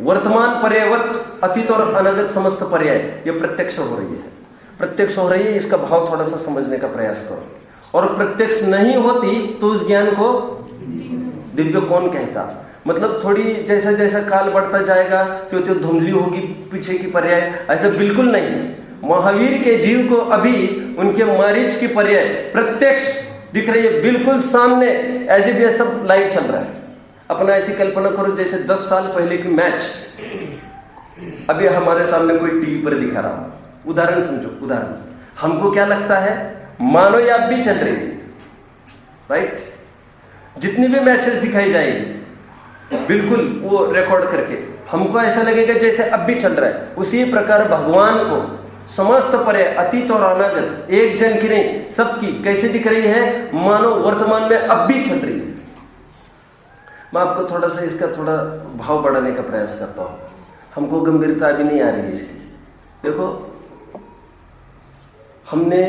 वर्तमान पर्यायवत अतीत और अनागत समस्त पर्याय ये प्रत्यक्ष हो रही है, प्रत्यक्ष हो रही है। इसका भाव थोड़ा सा समझने का प्रयास करो। और प्रत्यक्ष नहीं होती तो उस ज्ञान को दिव्य कौन कहता? मतलब थोड़ी जैसा जैसा काल बढ़ता जाएगा तो धुंधली होगी पीछे की पर्याय, ऐसा बिल्कुल नहीं। महावीर के जीव को अभी उनके मारीच की पर्याय प्रत्यक्ष दिख रही है बिल्कुल सामने, एज इफ ये सब लाइव चल रहा है। अपना ऐसी कल्पना करो जैसे 10 साल पहले की मैच अभी हमारे सामने कोई टीवी पर दिखा रहा हो। उदाहरण समझो, उदाहरण। हमको क्या लगता है, मानो ये अब भी चल रही है, राइट। जितनी भी मैचेस दिखाई जाएगी बिल्कुल वो रिकॉर्ड करके हमको ऐसा लगेगा जैसे अब भी चल रहा है। उसी प्रकार भगवान को समस्त परे, अतीत और अनागत, एक जन की नहीं सबकी कैसे दिख रही है, मानो वर्तमान में अब भी चल रही है। मैं आपको थोड़ा सा इसका थोड़ा भाव बढ़ाने का प्रयास करता हूं। हमको गंभीरता भी नहीं आ रही है इसकी। देखो, हमने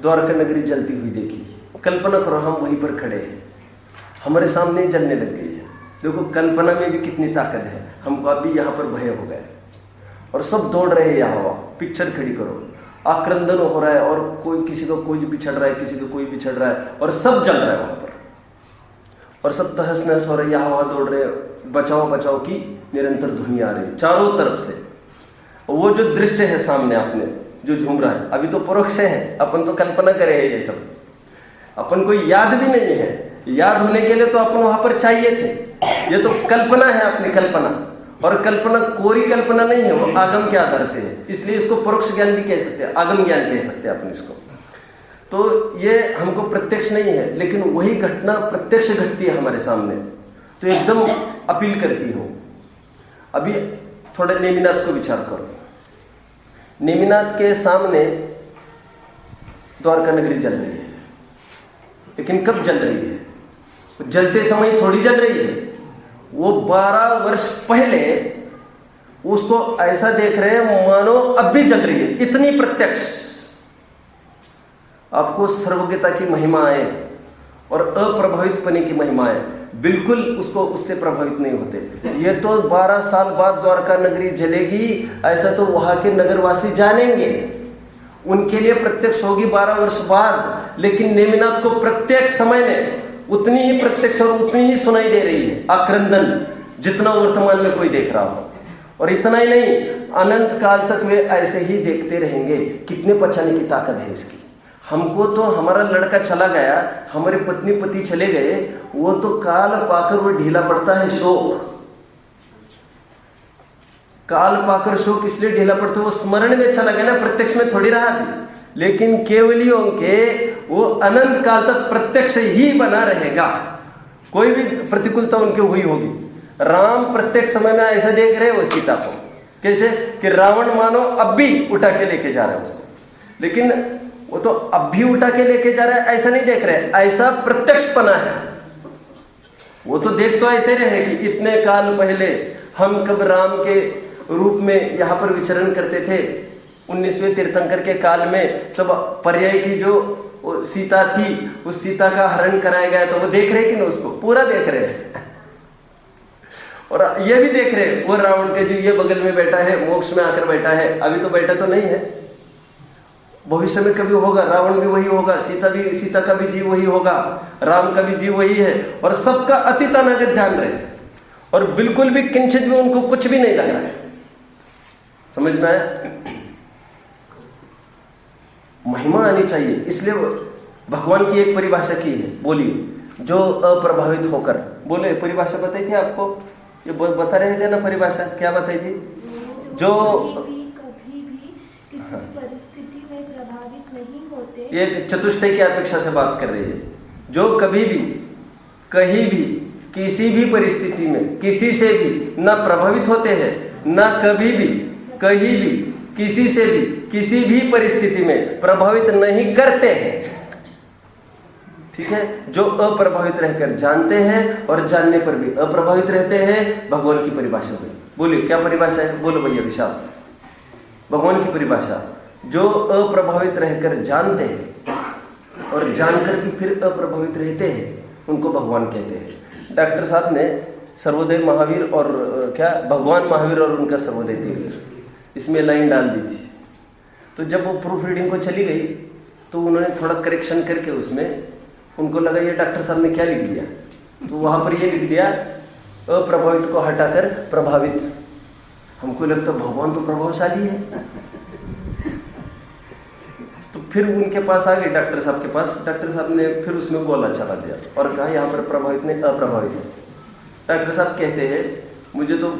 द्वारका नगरी जलती हुई देखी, कल्पना करो हम वहीं पर खड़े हैं, हमारे सामने जलने लग गई है। देखो कल्पना में भी कितनी ताकत है। हमको अभी यहाँ पर भय हो गया और सब दौड़ रहे हैं यहाँ। पिक्चर खड़ी करो, आक्रंदन हो रहा है और कोई किसी को कोई बिछड़ रहा है, किसी को कोई बिछड़ रहा है और सब जल रहा है वहां पर और सब तहस नहस हो रहा है। यहाँ वहां दौड़ रहे, बचाओ बचाओ की निरंतर ध्वनि आ रही है चारों तरफ से। वो जो दृश्य है सामने आपने जो झूम रहा है, अभी तो परोक्ष है, अपन तो कल्पना करे हैं ये सब, अपन को याद भी नहीं है। याद होने के लिए तो अपन वहां पर चाहिए थे। ये तो कल्पना है अपनी कल्पना, और कल्पना कोरी कल्पना नहीं है, वो आगम के आधार से है। इसलिए इसको परोक्ष ज्ञान भी कह सकते हैं, आगम ज्ञान कह सकते हैं अपन इसको। तो ये हमको प्रत्यक्ष नहीं है, लेकिन वही घटना प्रत्यक्ष घटती है हमारे सामने तो एकदम अपील करती हो। अभी थोड़ा नेमिनाथ को विचार करो। नेमिनाथ के सामने द्वारका नगरी जल रही है, लेकिन कब जल रही है? जलते समय थोड़ी जल रही है। वो 12 वर्ष पहले उसको ऐसा देख रहे हैं मानो अब भी जल रही है, इतनी प्रत्यक्ष। आपको सर्वज्ञता की महिमा है और अप्रभावित पने की महिमा है, बिल्कुल उसको उससे प्रभावित नहीं होते। ये तो 12 साल बाद द्वारका नगरी जलेगी ऐसा तो वहां के नगरवासी जानेंगे, उनके लिए प्रत्यक्ष होगी 12 वर्ष बाद। लेकिन नेमिनाथ को प्रत्येक समय में उतनी ही प्रत्यक्ष और उतनी ही सुनाई दे रही है आक्रंदन, जितना वर्तमान में कोई देख रहा हो। और इतना ही नहीं, अनंत काल तक वे ऐसे ही देखते रहेंगे। कितने पहचाने की ताकत है इसकी। हमको तो हमारा लड़का चला गया, हमारे पत्नी पति चले गए, वो तो काल पाकर वो ढीला पड़ता है शोक। काल पाकर शोक इसलिए ढीला पड़ता है, वो स्मरण में चला गया ना, प्रत्यक्ष में थोड़ी रहा भी। लेकिन केवलियों के वो अनंत काल तक प्रत्यक्ष ही बना रहेगा, कोई भी प्रतिकूलता उनके हुई होगी। राम प्रत्येक समय में ऐसा देख रहे वो सीता को, कैसे कि रावण मानो अब भी उठा के लेके जा रहा है उसको, लेकिन वो तो अब भी उठा के लेके जा रहा है ऐसा नहीं देख रहे, ऐसा प्रत्यक्षपना है। वो तो देख तो ऐसे रहे कि इतने काल पहले हम कब राम के रूप में यहाँ पर विचरण करते थे, 19वें तीर्थंकर के काल में, तब पर्याय की जो सीता थी उस सीता का हरण कराया गया, तो वो देख रहे कि ना, उसको पूरा देख रहे हैं। और ये भी देख रहे वो रावण के जो ये बगल में बैठा है, मोक्ष में आकर बैठा है, अभी तो बैठा तो नहीं है, भविष्य में कभी होगा, रावण भी वही होगा, सीता का भी जीव वही होगा, राम का भी जीव वही है, और सबका अतीत अनागत जान रहे हैं, और बिल्कुल भी किंचित भी उनको कुछ भी नहीं लग रहा है। समझ में आया? महिमा आनी चाहिए। इसलिए भगवान की एक परिभाषा की है, बोलिए, जो अप्रभावित होकर, बोले परिभाषा बताई थी आपको, ये बता रहे थे ना परिभाषा, क्या बताई थी? जो कभी भी किसी परिस्थिति में प्रभावित नहीं होते, एक चतुष्टय की अपेक्षा से बात कर रही है। जो कभी भी कहीं भी किसी भी परिस्थिति में किसी से भी ना प्रभावित होते हैं, ना कभी भी कहीं भी किसी से भी किसी भी परिस्थिति में प्रभावित नहीं करते हैं। ठीक है? जो अप्रभावित रहकर जानते हैं और जानने पर भी अप्रभावित रहते हैं, भगवान की परिभाषा हुई। बोलिए क्या परिभाषा है? बोलो भैया विशाल। भगवान की परिभाषा, जो अप्रभावित रहकर जानते हैं और जानकर भी फिर अप्रभावित रहते हैं, उनको भगवान कहते हैं। डॉक्टर साहब ने सर्वोदय महावीर और क्या भगवान महावीर और उनका सर्वोदय तीर्थ इसमें लाइन डाल दी थी। तो जब वो प्रूफ रीडिंग को चली गई तो उन्होंने थोड़ा करेक्शन करके उसमें उनको लगा ये डॉक्टर साहब ने क्या लिख दिया, तो वहाँ पर ये लिख दिया अप्रभावित को हटाकर प्रभावित। हमको लगता भगवान तो प्रभावशाली है, तो फिर उनके पास आ गए डॉक्टर साहब के पास। डॉक्टर साहब ने फिर उसमें गोला चला दिया और कहा यहाँ पर प्रभावित नहीं, अप्रभावित है। डॉक्टर साहब कहते हैं मुझे तो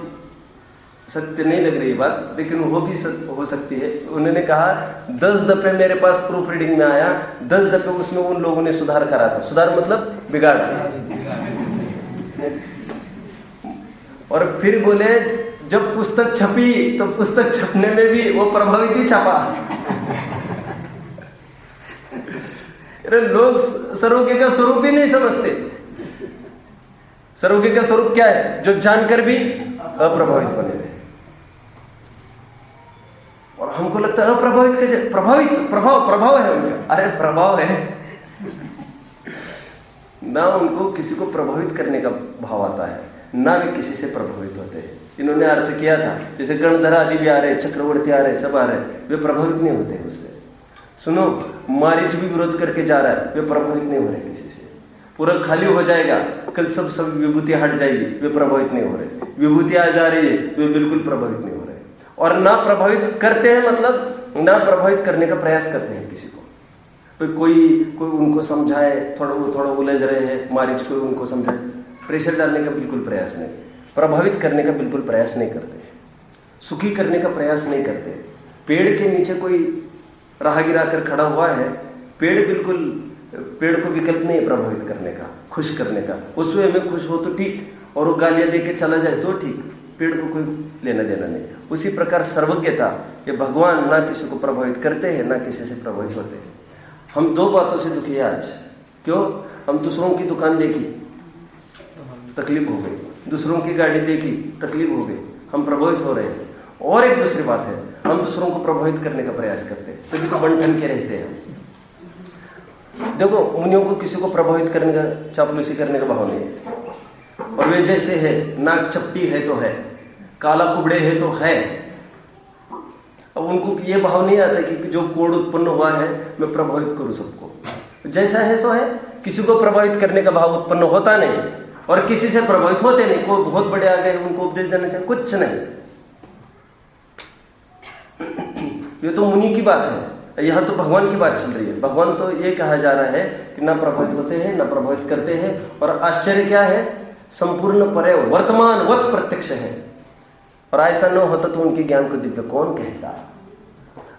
सत्य नहीं लग रही बात, लेकिन वो भी हो सकती है। उन्होंने कहा 10 दफे मेरे पास प्रूफ रीडिंग में आया, 10 दफे उसमें उन लोगों ने सुधार करा था। सुधार मतलब बिगाड़ा। और फिर बोले जब पुस्तक छपी तो पुस्तक छपने में भी वो प्रभावित ही छपा। अरे लोग सरोगे का स्वरूप ही नहीं समझते। सरोगे का स्वरूप क्या है? जो जानकर भी अप्रभावित बने रहे। और हमको लगता है अप्रभावित कैसे? प्रभावित, प्रभाव है उनका। अरे प्रभाव है ना, उनको किसी को प्रभावित करने का भाव आता है ना, वे किसी से प्रभावित होते हैं। इन्होंने अर्थ किया था जैसे गणधर आदि भी आ रहे, चक्रवर्ती आ रहे, सब आ रहे, वे प्रभावित नहीं होते उससे। सुनो, मारीच भी विरोध करके जा रहा है, वे प्रभावित नहीं हो रहे किसी से। पूरा खाली हो जाएगा, कल सब विभूति हट जाएगी, वे प्रभावित नहीं हो रहे। विभूति आ जा रही है, वे बिल्कुल प्रभावित नहीं हो रहे। और ना प्रभावित करते हैं मतलब ना प्रभावित करने का प्रयास करते हैं किसी को। कोई उनको समझाए, थोड़ा उलझ रहे हैं, मारीच कोई उनको समझाए, प्रेशर डालने का बिल्कुल प्रयास नहीं, प्रभावित करने का बिल्कुल प्रयास नहीं करते, सुखी करने का प्रयास नहीं करते। पेड़ के नीचे कोई राहगीर आकर खड़ा हुआ है, पेड़ को विकल्प नहीं है प्रभावित करने का, खुश करने का। उस वे में खुश हो तो ठीक, और वो गालियां दे के चला जाए तो ठीक, पेड़ को कोई लेना देना नहीं। उसी प्रकार सर्वज्ञता, ये भगवान ना किसी को प्रभावित करते हैं ना किसी से प्रभावित होते हैं। हम 2 बातों से दुखी है आज। क्यों? हम दूसरों की दुकान देखी, तकलीफ हो गई, दूसरों की गाड़ी देखी, तकलीफ हो गई, हम प्रभावित हो रहे हैं। और एक दूसरी बात है, हम दूसरों को प्रभावित करने का प्रयास करते हैं, तभी तो बन के रहते हैं। देखो, मुनियों को किसी को प्रभावित करने का, चापलूसी करने का भाव नहीं है। और वे जैसे है, नाक चपटी है तो है, काला कुबड़े है तो है। अब उनको ये भाव नहीं आता कि जो कोड उत्पन्न हुआ है मैं प्रभावित करूं सबको। जैसा है सो है, किसी को प्रभावित करने का भाव उत्पन्न होता नहीं, और किसी से प्रभावित होते नहीं। कोई बहुत बड़े आ गए, उनको उपदेश देना चाहिए, कुछ नहीं। ये तो मुनि की बात है, यहाँ तो भगवान की बात चल रही है। भगवान तो ये कहा जा रहा है कि ना प्रभावित होते हैं ना प्रभावित करते हैं। और आश्चर्य क्या है? संपूर्ण परे वर्तमान वत प्रत्यक्ष है। और ऐसा न होता तो उनके ज्ञान को दिव्य कौन कहता?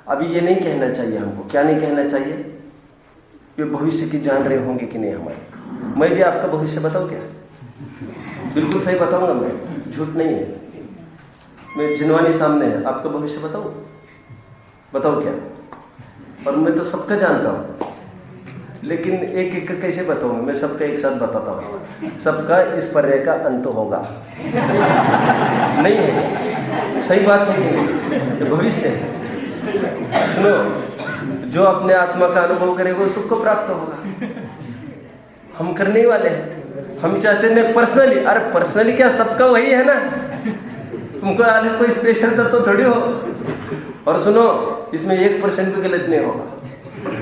अभी ये नहीं कहना चाहिए हमको। क्या नहीं कहना चाहिए? वे भविष्य की जान रहे होंगे कि नहीं हमारे। मैं भी आपका भविष्य बताऊं क्या? बिल्कुल सही बताऊंगा मैं, झूठ नहीं है। मैं जिनवानी सामने है, आपका भविष्य बताओ क्या? और मैं तो सबका जानता हूँ, लेकिन एक एक कैसे बताऊंगा? मैं सबका एक साथ बताता हूँ। सबका इस पर्याय का अंत होगा। नहीं है? सही बात है कि नहीं? ये भविष्य है। सुनो, जो अपने आत्मा का अनुभव करेगा सबको प्राप्त होगा। हम करने ही वाले हैं। हम चाहते हैं पर्सनली। अरे पर्सनली क्या, सबका वही है ना। तुमको अलग कोई स्पेशल तो थोड़ी हो। और सुनो, इसमें 1% भी गलत नहीं होगा,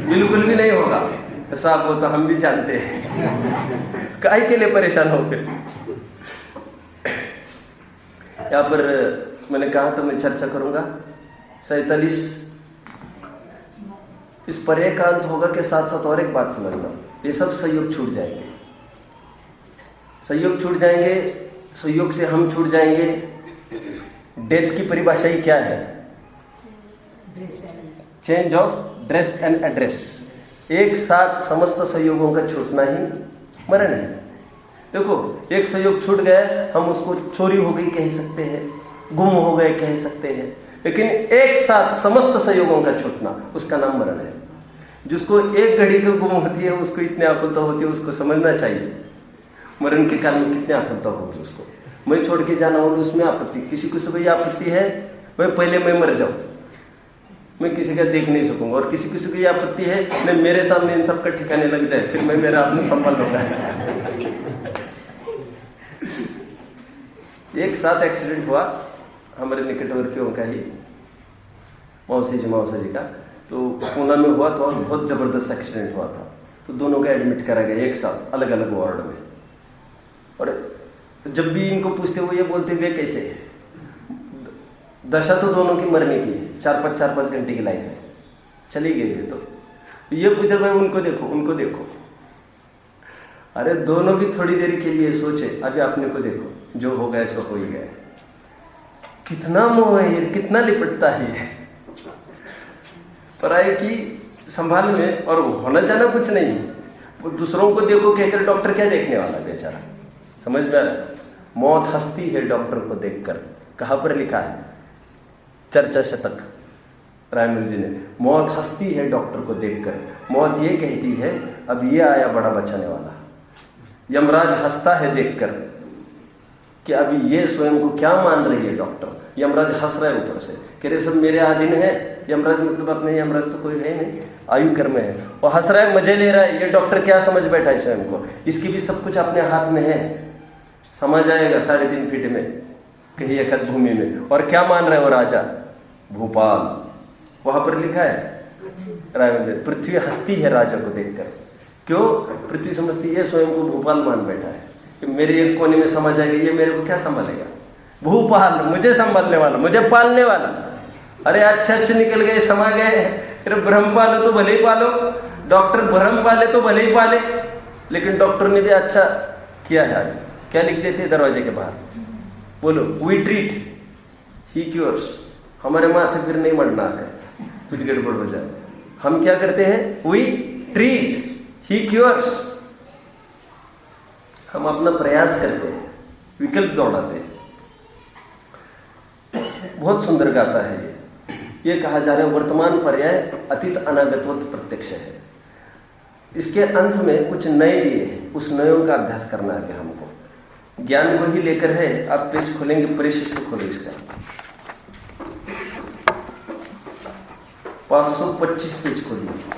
बिल्कुल भी नहीं होगा। साहब वो तो हम भी जानते हैं, काहे के लिए परेशान हो। फिर यहाँ पर मैंने कहा तो मैं चर्चा करूंगा 47। इस पर्याय का अंत होगा के साथ साथ और एक बात समझना, ये सब संयोग छूट जाएंगे। संयोग छूट जाएंगे, संयोग से हम छूट जाएंगे। डेथ की परिभाषा ही क्या है? Change of dress and address. एक साथ समस्त संयोगों का छूटना ही मरण है। देखो, एक संयोग छूट गया, हम उसको चोरी हो गई कह सकते हैं, गुम हो गए कह सकते हैं, लेकिन एक साथ समस्त संयोगों का छूटना, उसका नाम मरण है। जिसको एक घड़ी को गुम होती है उसको इतनी आकुलता होती है, उसको समझना चाहिए मरण के काल में कितनी आकुलता होगी उसको। मैं छोड़ के जाना होगा उसमें आपत्ति, किसी को कोई आपत्ति है भाई पहले मैं मर जाऊं, मैं किसी का देख नहीं सकूंगा। और किसी किसी को ये आपत्ति है मैं मेरे सामने इन सब का ठिकाने लग जाए, फिर मैं मेरा अपना संभाल लूंगा। एक साथ एक्सीडेंट हुआ हमारे निकटवर्तियों का ही, मौसा जी का। तो पूना में हुआ तो बहुत ज़बरदस्त एक्सीडेंट हुआ था। तो दोनों का एडमिट करा गया एक साथ अलग अलग वार्ड में। और जब भी इनको पूछते वो ये बोलते वे कैसे है, दशा तो दोनों की मरने की है, 4-5 घंटे की लाइफ है, चली गई है। तो ये पूछ भाई उनको देखो उनको देखो। अरे दोनों भी थोड़ी देर के लिए सोचे, अभी अपने को देखो, जो हो गया सो हो ही गया। कितना मोह है ये, कितना लिपटता है ये पराई की संभाल में। और होना जाना कुछ नहीं, वो दूसरों को देखो कहकर डॉक्टर क्या देखने वाला बेचारा, समझ में आ रहा है? मौत हंसती है डॉक्टर को देखकर। कहाँ पर लिखा है? चर्चा शतक रायमल जी ने, मौत हंसती है डॉक्टर को देखकर। मौत ये कहती है अब ये आया बड़ा बचाने वाला। यमराज हंसता है देखकर कि अभी ये स्वयं को क्या मान रही है डॉक्टर। यमराज हंस रहा है ऊपर से, कह रहे सब मेरे अधीन है। यमराज मतलब अपने यमराज तो कोई है नहीं, आयु कर्म है। वो हंस रहा है, मजे ले रहा है। ये डॉक्टर क्या समझ बैठा है स्वयं को, इसकी भी सब कुछ अपने हाथ में है। समझ आएगा 3.5 फीट में कहीं एक भूमि में। और क्या मान रहा है वो राजा भूपाल, वहां पर लिखा है रायमल, पृथ्वी हंसती है राजा को देखकर। क्यों? पृथ्वी समझती है स्वयं को भूपाल मान बैठा है कि मेरे एक कोने में समा जाएगा, ये मेरे को क्या संभालेगा। भूपाल, मुझे संभालने वाला, मुझे पालने वाला। अरे अच्छे निकल गए, समा गए। फिर ब्रह्म पालो तो भले ही पालो, डॉक्टर ब्रह्म पाले तो भले ही पाले। लेकिन डॉक्टर ने भी अच्छा किया है। क्या लिख देते हैं दरवाजे के बाहर? बोलो, वी ट्रीट ही क्योर्स। हमारे माथे फिर नहीं मरना आता, कुछ गड़बड़ हो जाए। हम क्या करते हैं? We treat he cures. हम अपना प्रयास करते हैं, विकल्प दौड़ाते हैं। बहुत सुंदर गाता है ये कहा जा रहा है वर्तमान पर्याय अतीत अनागतवत प्रत्यक्ष है। इसके अंत में कुछ नए दिए हैं, उस नयों का अभ्यास करना है हमको। ज्ञान को ही लेकर है। आप पेज खोलेंगे, परिशिष्ट खोले इसका 525 पेज खोलिए।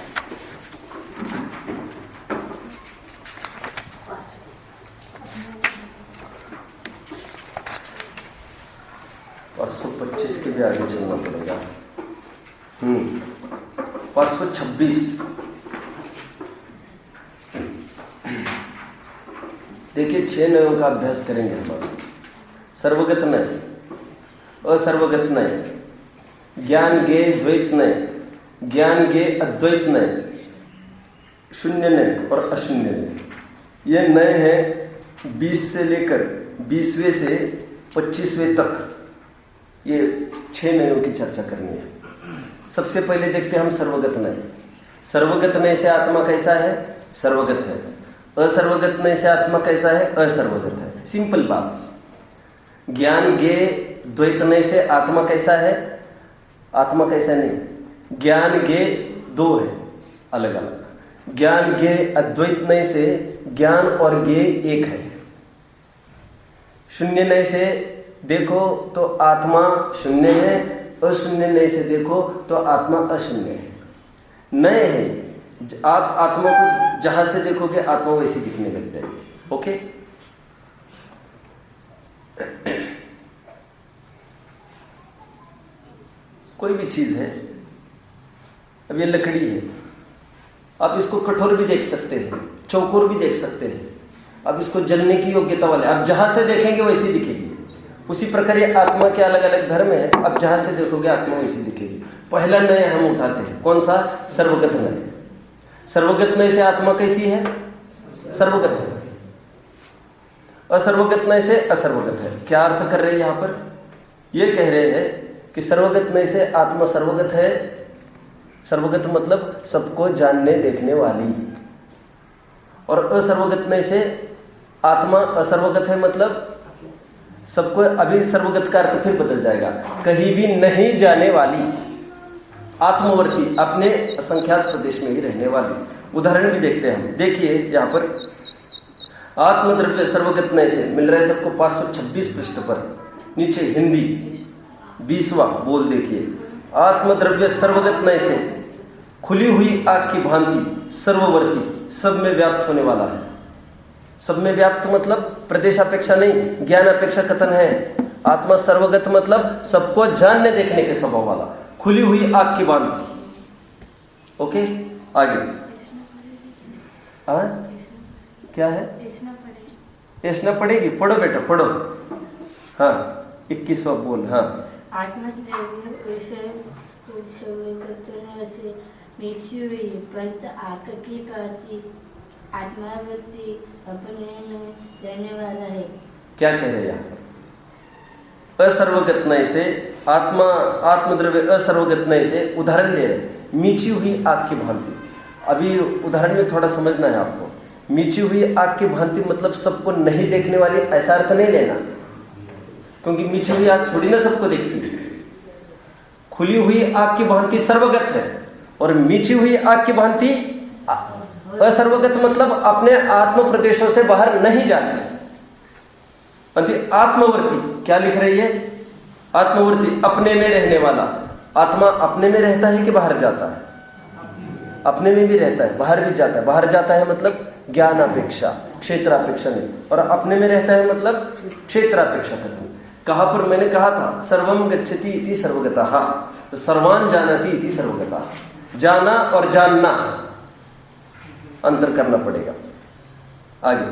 के भी आगे चलना पड़ेगा। 526 देखिए, 6 नयों का अभ्यास करेंगे हम। सर्वगत नय, असर्वगत नय, ज्ञान गे द्वैत नय, ज्ञान गे अद्वैत नय, शून्य नय और अशून्य नय। ये नय है 20 से लेकर 20वें से 25वें तक। ये 6 नयों की चर्चा करनी है। सबसे पहले देखते हैं हम सर्वगत नय। सर्वगत नय से आत्मा कैसा है? सर्वगत है। असर्वगत नय से आत्मा कैसा है? असर्वगत है। सिंपल बात। ज्ञान गे द्वैत नय से आत्मा कैसा है? आत्मा कैसा नहीं, ज्ञान गे 2 है अलग अलग। ज्ञान गे अद्वैत नय से ज्ञान और गे 1 है। शून्य नय से देखो तो आत्मा शून्य है, अशून्य नय से देखो तो आत्मा अशून्य है। नय है, आप आत्मा को जहां से देखोगे आत्मा वैसी दिखने लग जाएगी। ओके, कोई भी चीज है, अब ये लकड़ी है, आप इसको कठोर भी देख सकते हैं, चौकोर भी देख सकते हैं। अब इसको जलने की योग्यता वाले, आप जहां से देखेंगे वैसी दिखेगी। उसी प्रकार ये आत्मा के अलग अलग धर्म है, अब जहां से देखोगे आत्मा वैसी दिखेगी। पहला नय हम उठाते हैं, कौन सा? सर्वगत नय। सर्वगत नय से आत्मा कैसी है? सर्वगत है। असर्वगत नय से असर्वगत है। क्या अर्थ कर रहे हैं यहाँ पर? ये कह रहे हैं कि सर्वगत नय से आत्मा सर्वगत है। सर्वगत मतलब सबको जानने देखने वाली, और असर्वगत नय से आत्मा असर्वगत है मतलब सबको, अभी सर्वगत का अर्थ फिर बदल जाएगा, कहीं भी नहीं जाने वाली, आत्मवर्ती, अपने असंख्यात प्रदेश में ही रहने वाली। उदाहरण भी देखते हैं हम। देखिए यहाँ पर आत्मद्रव्य सर्वगत नय से मिल रहा है सबको 526 पृष्ठ पर, नीचे हिंदी 20वां बोल देखिए। आत्मद्रव्य सर्वगत नय से खुली हुई आग की भांति सर्ववर्ती, सब में व्याप्त होने वाला है। सब में व्याप्त मतलब प्रदेश अपेक्षा नहीं, ज्ञान अपेक्षा कथन है। आत्मा सर्वगत मतलब सबको जानने देखने के स्वभाव वाला, खुली हुई आग की भांति। ओके, आगे क्या है? ऐसना पड़ेगी। पढ़ो बेटा, पढ़ो। हाँ, 21वां बोल। हाँ, आत्मद्रव्य कैसे मीठी हुई पंत आंख की कहती आत्मावृत्ति अपने में रहने वाला है। क्या कह रहे हैं यहाँ पर? असर्वगत नय से आत्मद्रव्य असर्वगत नय से उदाहरण दे रहे। मीची हुई आग की भांति। अभी उदाहरण में थोड़ा समझना है आपको। मीची हुई आग की भांति मतलब सबको नहीं देखने वाली, ऐसा अर्थ नहीं लेना, क्योंकि मीची हुई आग थोड़ी ना सबको देखती है। खुली हुई आग की भांति सर्वगत है और मीची हुई आग की भांति असर्वगत मतलब अपने आत्म प्रदेशों से बाहर नहीं जाती। आत्मवर्ती क्या लिख रही है? आत्मवर्ती अपने में रहने वाला। आत्मा अपने में रहता है कि बाहर जाता है? अपने में भी रहता है, बाहर भी जाता है। बाहर जाता है मतलब ज्ञानापेक्षा, क्षेत्रापेक्षा नहीं, और अपने में रहता है मतलब क्षेत्रापेक्षा कथन। कहाँ पर मैंने कहा था सर्वम गच्छति इति सर्वगतः, तो सर्वान जानति इति सर्वगतः। जाना और जानना अंतर करना पड़ेगा। आगे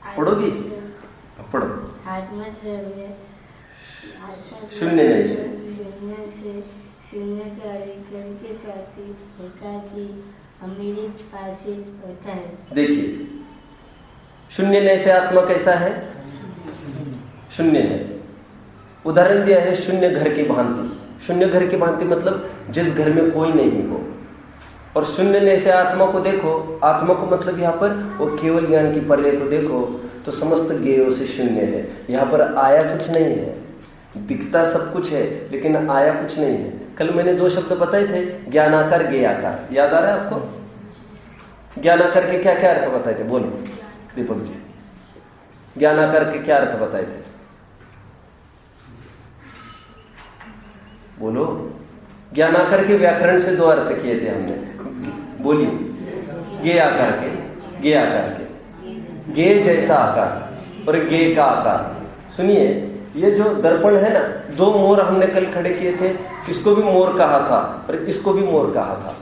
पढ़ोगी? पढ़ो। शून्य नहीं से शून्य के प्रति एकाकी अमिलित आसित होता है। देखिए शून्य नहीं से आत्मा कैसा है? शून्य है। उदाहरण दिया है शून्य घर की भांति। शून्य घर की भांति मतलब जिस घर में कोई नहीं हो। और शून्य नहीं से आत्मा को देखो। आत्मा को मतलब यहाँ पर वो केवल ज्ञान की पर्याय को देखो तो समस्त ज्ञेयों से शून्य है। यहाँ पर आया कुछ नहीं है, दिखता सब कुछ है लेकिन आया कुछ नहीं है। कल मैंने 2 शब्द बताए थे, ज्ञानाकार ज्ञेयाकार, याद आ रहा है आपको? ज्ञानाकार के क्या क्या अर्थ बताए थे? बोलो दीपक जी, ज्ञानाकार के क्या अर्थ बताए थे? बोलो। ज्ञानाकार के व्याकरण से 2 अर्थ किए थे हमने, बोलिए। गे आकार के, गे आकार के, गे जैसा आकार और गे का आकार। सुनिए, ये जो दर्पण है ना, 2 मोर हमने कल खड़े किए थे, इसको भी मोर कहा था और इसको भी मोर कहा था।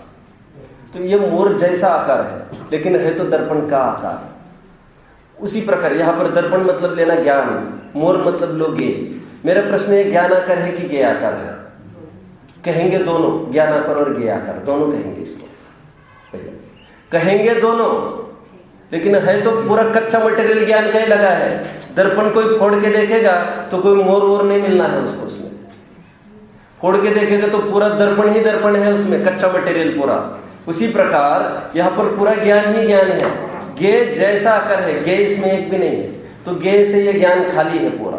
तो ये मोर जैसा आकार है लेकिन है तो दर्पण का आकार। उसी प्रकार यहाँ पर दर्पण मतलब लेना ज्ञान, मोर मतलब लो गे। मेरा प्रश्न है ज्ञान आकार है कि गे आकार है? कहेंगे दोनों, ज्ञान आकार और गे आकार दोनों कहेंगे इसको। कहेंगे दोनों, लेकिन है तो पूरा कच्चा मटेरियल ज्ञान का ही लगा है। दर्पण कोई फोड़ के देखेगा तो कोई मोर वोर नहीं मिलना है उसको। उसमें फोड़ के देखेगा तो पूरा दर्पण ही दर्पण है, उसमें कच्चा मटेरियल पूरा। उसी प्रकार यहाँ पर पूरा ज्ञान ही ज्ञान है। गे जैसा आकार है, गे इसमें एक भी नहीं है, तो गे से ये ज्ञान खाली है पूरा।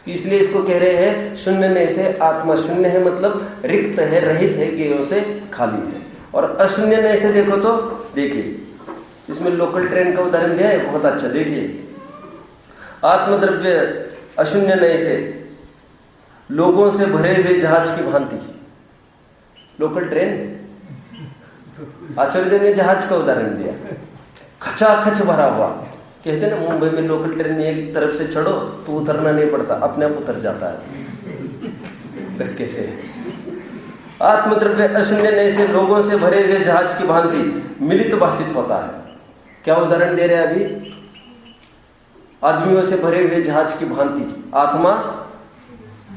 तो इसलिए इसको कह रहे हैं शून्य नहीं से आत्मा शून्य है, मतलब रिक्त है, रहित है, गेयों से खाली है। और अशून्य नहीं से देखो तो देखिए इसमें लोकल ट्रेन का उदाहरण दिया है, बहुत अच्छा। देखिए आत्मद्रव्य अशून्य नहीं से लोगों से भरे हुए जहाज की भांति। लोकल ट्रेन, आचार्य देव ने जहाज का उदाहरण दिया, खचाखच भरा हुआ। कहते ना मुंबई में लोकल ट्रेन में एक तरफ से चढ़ो तो उतरना नहीं पड़ता, अपने आप उतर जाता है धक्के से। आत्मद्रव्य अशून्य नहीं से लोगों से भरे हुए जहाज की भांति मिलित भाषित होता है। क्या उदाहरण दे रहे हैं अभी? आदमियों से भरे हुए जहाज की भांति आत्मा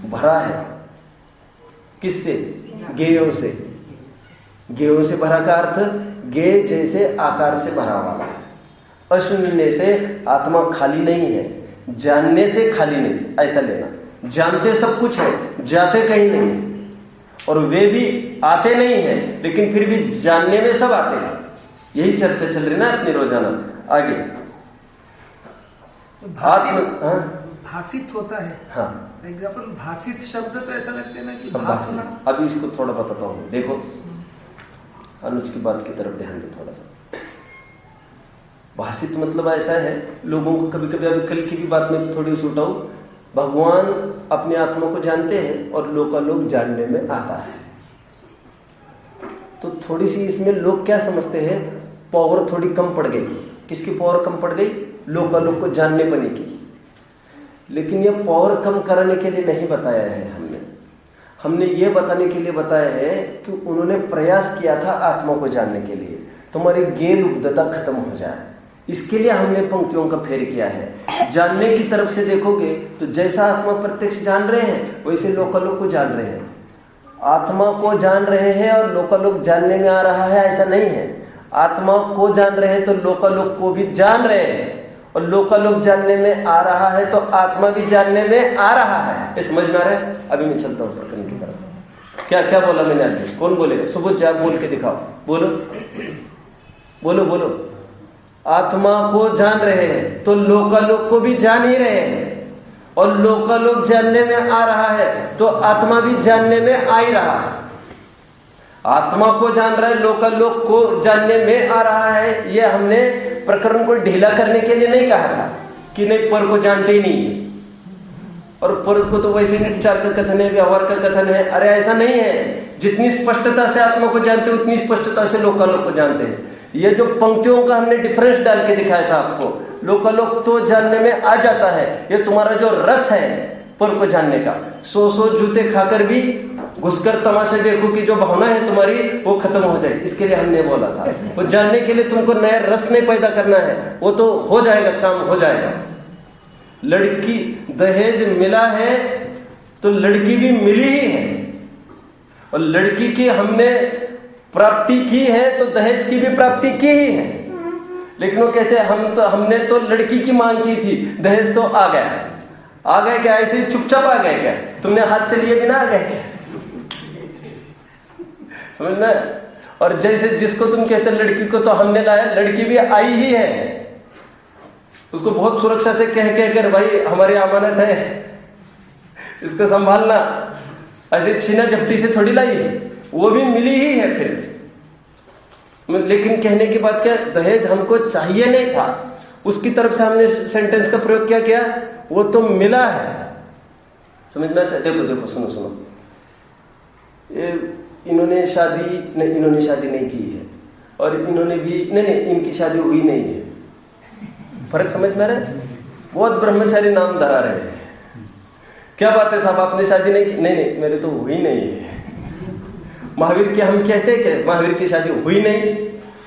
भरा है। किससे? गेयों से। गेयों से भरा का अर्थ गे जैसे आकार से भरा वाला। अशून्य से आत्मा खाली नहीं है, जानने से खाली नहीं, ऐसा लेना। जानते सब कुछ है, जाते कहीं नहीं है, और वे भी आते नहीं है लेकिन फिर भी जानने में सब आते हैं। यही चर्चा चल रही ना अपनी रोजाना। आगे भाषित होता है। हाँ, अपन भाषित शब्द तो ऐसा लगते हैं ना कि भाषना। अभी इसको थोड़ा बताता हूँ। देखो अनुज की बात की तरफ ध्यान दो थोड़ा सा। भाषित मतलब ऐसा है, लोगों को कभी कभी, अभी कल की भी बात में थोड़ी सी उठाऊं, भगवान अपने आत्मा को जानते हैं और लोग जानने में आता है। तो थोड़ी सी इसमें लोग क्या समझते हैं, पावर थोड़ी कम पड़ गई। किसकी पावर कम पड़ गई? लोग को जानने पाने की। लेकिन ये पावर कम कराने के लिए नहीं बताया है हमने ये बताने के लिए बताया है कि उन्होंने प्रयास किया था आत्मा को जानने के लिए, तुम्हारी गेल उपदता खत्म हो जाए। इसके लिए हमने पंक्तियों का फेर किया है। जानने की तरफ से देखोगे तो जैसा आत्मा प्रत्यक्ष जान रहे हैं वैसे लोग को जान रहे हैं। आत्मा को जान रहे हैं और लोकालोक जानने में आ रहा है, ऐसा नहीं है। आत्मा को जान रहे हैं तो लोकालोक को भी जान रहे हैं, और लोकालोक जानने में आ रहा है तो आत्मा भी जानने में आ रहा है। ये समझ में आ रहा है? अभी मैं चलता हूँ प्रकरण की तरफ। क्या क्या बोला मैंने अभी? कौन बोलेगा? सुबुध जी आप बोल के दिखाओ, बोलो बोलो बोलो। आत्मा को जान रहे हैं तो लोकालोक को भी जान ही रहे हैं, और लोकालोक जानने में आ रहा है तो आत्मा भी जानने में आ ही रहा है। आत्मा को जान रहा है, लोकालोक को जानने में आ रहा है। ये हमने प्रकरण को ढीला करने के लिए नहीं कहा था कि नहीं पर को जानते ही नहीं है, और पर को तो वैसे विचार का कथन है, व्यवहार का कथन है। अरे ऐसा नहीं है। जितनी स्पष्टता से आत्मा को जानते हैं उतनी स्पष्टता से लोकालोक को जानते हैं। ये जो पंक्तियों का हमने डिफरेंस डाल के दिखाया था आपको, लोकालोक तो जानने में आ जाता है। ये तुम्हारा जो रस है पर को जानने का, 100 जूते खाकर भी घुसकर तमाशा देखो कि जो भावना है तुम्हारी वो खत्म हो जाए, इसके लिए हमने बोला था। वो जानने के लिए तुमको नया रस नहीं पैदा करना है, वो तो हो जाएगा, काम हो जाएगा। लड़की दहेज मिला है तो लड़की भी मिली ही है, और लड़की की हमने प्राप्ति की है तो दहेज की भी प्राप्ति की ही है। लेकिन वो कहते हैं हमने तो लड़की की मांग की थी, दहेज तो आ गया। आ गए क्या? ऐसे ही चुपचाप आ गए क्या? तुमने हाथ से लिए बिना आ गए क्या? समझना? और जैसे जिसको तुम कहते लड़की को तो हमने लाया, लड़की भी आई ही है। उसको बहुत सुरक्षा से कह कर भाई हमारी अमानत है, इसको संभालना, ऐसे छीना झपटी से थोड़ी लाई है, वो भी मिली ही है फिर। लेकिन कहने की बात क्या, दहेज हमको चाहिए नहीं था, उसकी तरफ से हमने सेंटेंस का प्रयोग क्या किया, वो तो मिला है। समझ में आता है? देखो देखो सुनो सुनो, इन्होंने शादी नहीं की है, और इन्होंने भी नहीं, इनकी शादी हुई नहीं है। फर्क समझ में आ रहा है? बहुत ब्रह्मचारी नाम धरा रहे हैं। क्या बात है साहब, आपने शादी नहीं की? नहीं मेरे तो हुई नहीं है। महावीर की हम कहते हैं कि महावीर की शादी हुई नहीं,